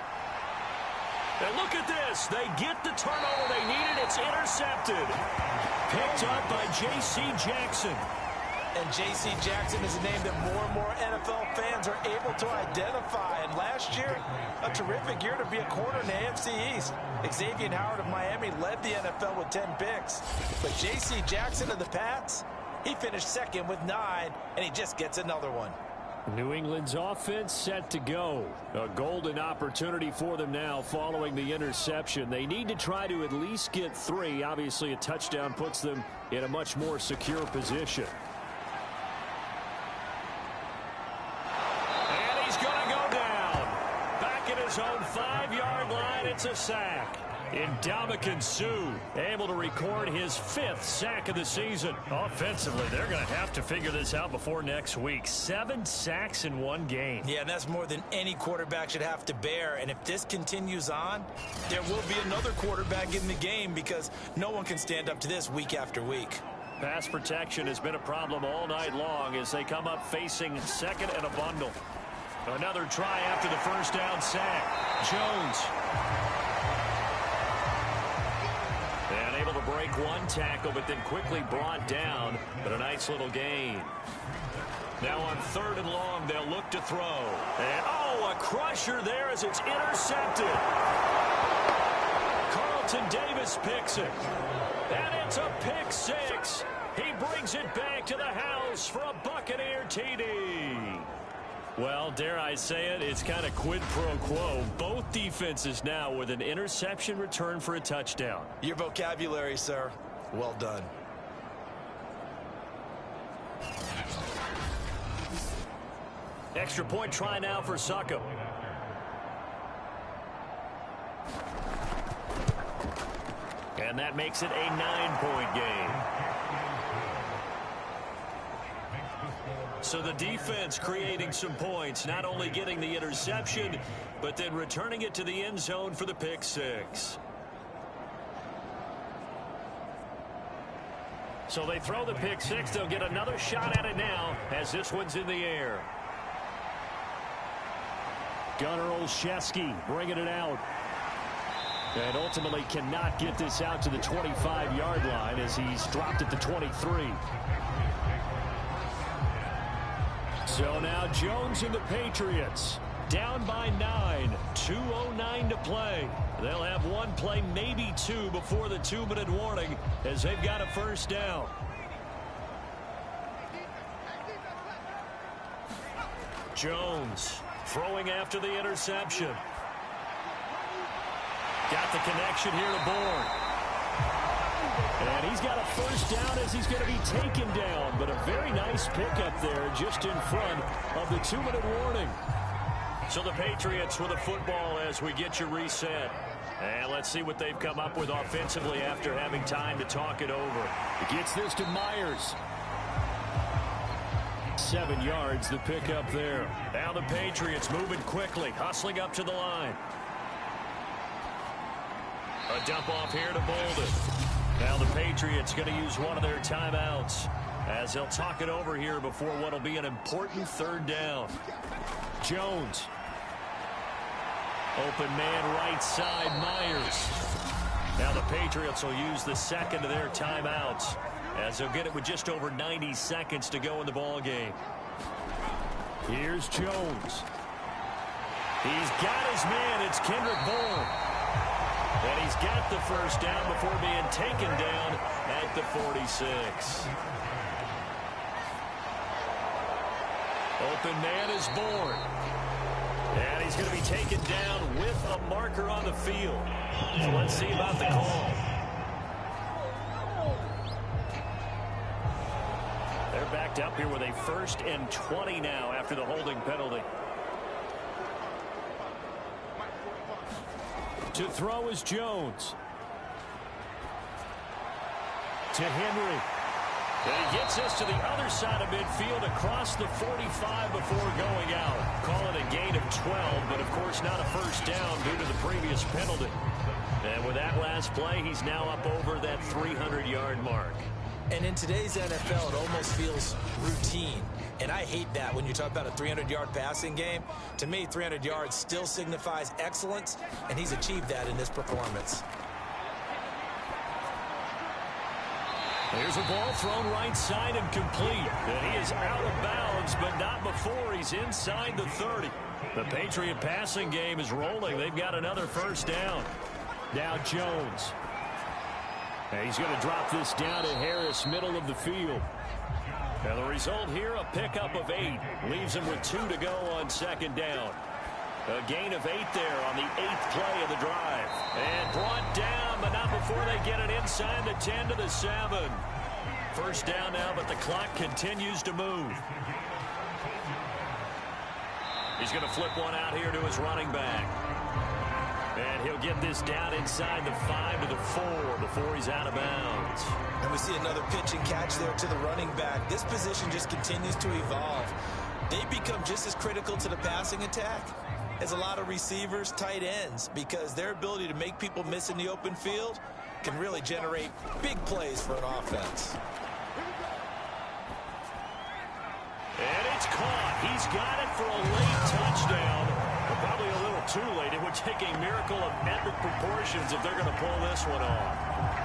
And look at this. They get the turnover they needed. It's intercepted. Picked up by J.C. Jackson. And J.C. Jackson is a name that more and more NFL fans are able to identify. And last year, a terrific year to be a corner in the AFC East. Xavier Howard of Miami led the NFL with 10 picks. But J.C. Jackson of the Pats, he finished 2nd with 9, and he just gets another one. New England's offense set to go. A golden opportunity for them now following the interception. They need to try to at least get 3. Obviously, a touchdown puts them in a much more secure position. His own 5-yard line, it's a sack. Ndamukong Suh able to record his 5th sack of the season. Offensively, they're going to have to figure this out before next week. 7 sacks in 1 game. Yeah, and that's more than any quarterback should have to bear. And if this continues on, there will be another quarterback in the game because no one can stand up to this week after week. Pass protection has been a problem all night long as they come up facing 2nd and a bundle. Another try after the first down sack. Jones. And able to break 1 tackle, but then quickly brought down. But a nice little gain. Now on 3rd and long, they'll look to throw. And, a crusher there as it's intercepted. Carlton Davis picks it. And it's a pick 6. He brings it back to the house for a Buccaneer TD. Well, dare I say it, it's kind of quid pro quo. Both defenses now with an interception return for a touchdown. Your vocabulary, sir. Well done. Extra point try now for Succop. And that makes it a 9-point game. So the defense creating some points, not only getting the interception, but then returning it to the end zone for the pick 6. So they throw the pick 6. They'll get another shot at it now as this one's in the air. Gunnar Olszewski bringing it out. And ultimately cannot get this out to the 25-yard line as he's dropped at the 23. So now Jones and the Patriots down by 9. 2:09 to play. They'll have 1 play, maybe 2 before the 2-minute warning as they've got a first down. Jones throwing after the interception. Got the connection here to Bourne. And he's got a first down as he's going to be taken down. But a very nice pickup there just in front of the 2-minute warning. So the Patriots with a football as we get you reset. And let's see what they've come up with offensively after having time to talk it over. He gets this to Myers. 7 yards, the pickup there. Now the Patriots moving quickly, hustling up to the line. A dump off here to Bolden. Now the Patriots going to use one of their timeouts as they'll talk it over here before what will be an important third down. Jones. Open man right side, Myers. Now the Patriots will use the second of their timeouts as they'll get it with just over 90 seconds to go in the ball game. Here's Jones. He's got his man. It's Kendrick Bourne. And he's got the first down before being taken down at the 46. Open man is Bourne. And he's going to be taken down with a marker on the field. So let's see about the call. They're backed up here with a 1st and 20 now after the holding penalty. To throw is Jones. To Henry. And he gets us to the other side of midfield across the 45 before going out. Call it a gain of 12, but of course not a first down due to the previous penalty. And with that last play, he's now up over that 300-yard mark. And in today's NFL, it almost feels routine. And I hate that when you talk about a 300-yard passing game. To me, 300 yards still signifies excellence, and he's achieved that in this performance. There's a ball thrown right side and complete. And he is out of bounds, but not before he's inside the 30. The Patriot passing game is rolling. They've got another first down. Now Jones. And he's going to drop this down to Harris, middle of the field. And the result here, a pickup of 8. Leaves him with 2 to go on second down. A gain of 8 there on the 8th play of the drive. And brought down, but not before they get it inside the 10 to the 7. First down now, but the clock continues to move. He's going to flip one out here to his running back. And he'll get this down inside the 5 to the 4 before he's out of bounds. And we see another pitch and catch there to the running back. This position just continues to evolve. They become just as critical to the passing attack as a lot of receivers, tight ends, because their ability to make people miss in the open field can really generate big plays for an offense. And it's caught. He's got it for a late touchdown. But probably a little too late. It would take a miracle of epic proportions if they're going to pull this one off.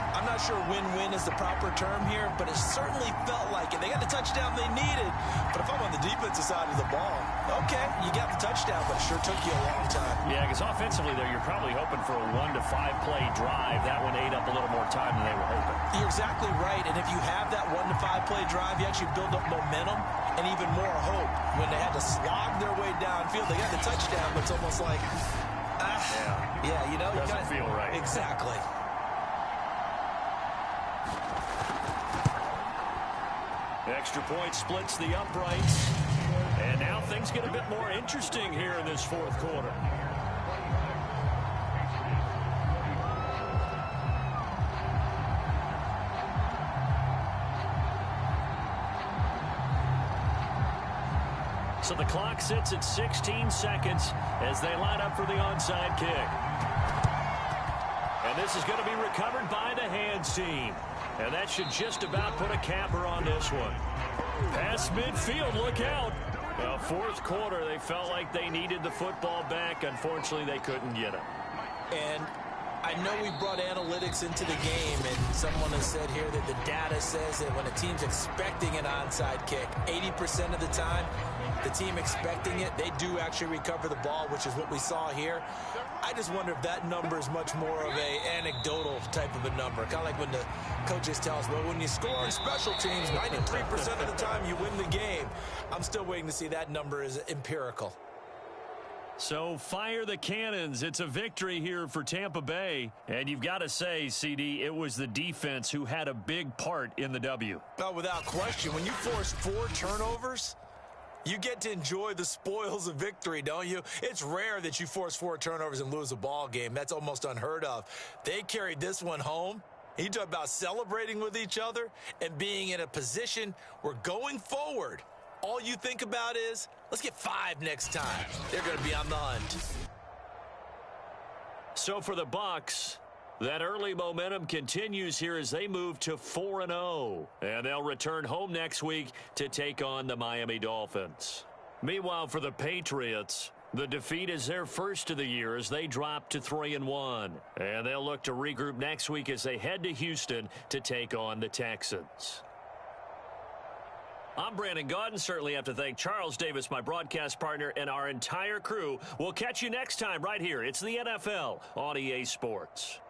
I'm not sure win-win is the proper term here, but it certainly felt like it. They got the touchdown they needed. But if I'm on the defensive side of the ball, okay, you got the touchdown, but it sure took you a long time. Yeah, because offensively there, you're probably hoping for a 1 to 5 play drive. That one ate up a little more time than they were hoping. You're exactly right, and if you have that 1 to 5 play drive, you actually build up momentum and even more hope. When they had to slog their way downfield, they got the touchdown, but it's almost like, yeah, you know. Doesn't feel right. Exactly. Extra point splits the uprights. And now things get a bit more interesting here in this fourth quarter. So the clock sits at 16 seconds as they line up for the onside kick. And this is going to be recovered by the hands team. And that should just about put a capper on this one. Past midfield, look out. Well, fourth quarter, they felt like they needed the football back. Unfortunately, they couldn't get it. And I know we brought analytics into the game, and someone has said here that the data says that when a team's expecting an onside kick, 80% of the time, the team expecting it, they do actually recover the ball, which is what we saw here. I just wonder if that number is much more of a anecdotal type of a number. Kind of like when the coaches tell us, well, when you score on special teams, 93% of the time you win the game. I'm still waiting to see that number is empirical. So fire the cannons. It's a victory here for Tampa Bay. And you've got to say, CD, it was the defense who had a big part in the W. Oh, without question. When you force 4 turnovers, you get to enjoy the spoils of victory, don't you? It's rare that you force 4 turnovers and lose a ball game. That's almost unheard of. They carried this one home. You talk about celebrating with each other and being in a position where going forward, all you think about is, let's get 5 next time. They're going to be on the hunt. So for the Bucs, that early momentum continues here as they move to 4-0. And they'll return home next week to take on the Miami Dolphins. Meanwhile, for the Patriots, the defeat is their first of the year as they drop to 3-1. And they'll look to regroup next week as they head to Houston to take on the Texans. I'm Brandon Gaudin. Certainly have to thank Charles Davis, my broadcast partner, and our entire crew. We'll catch you next time right here. It's the NFL on EA Sports.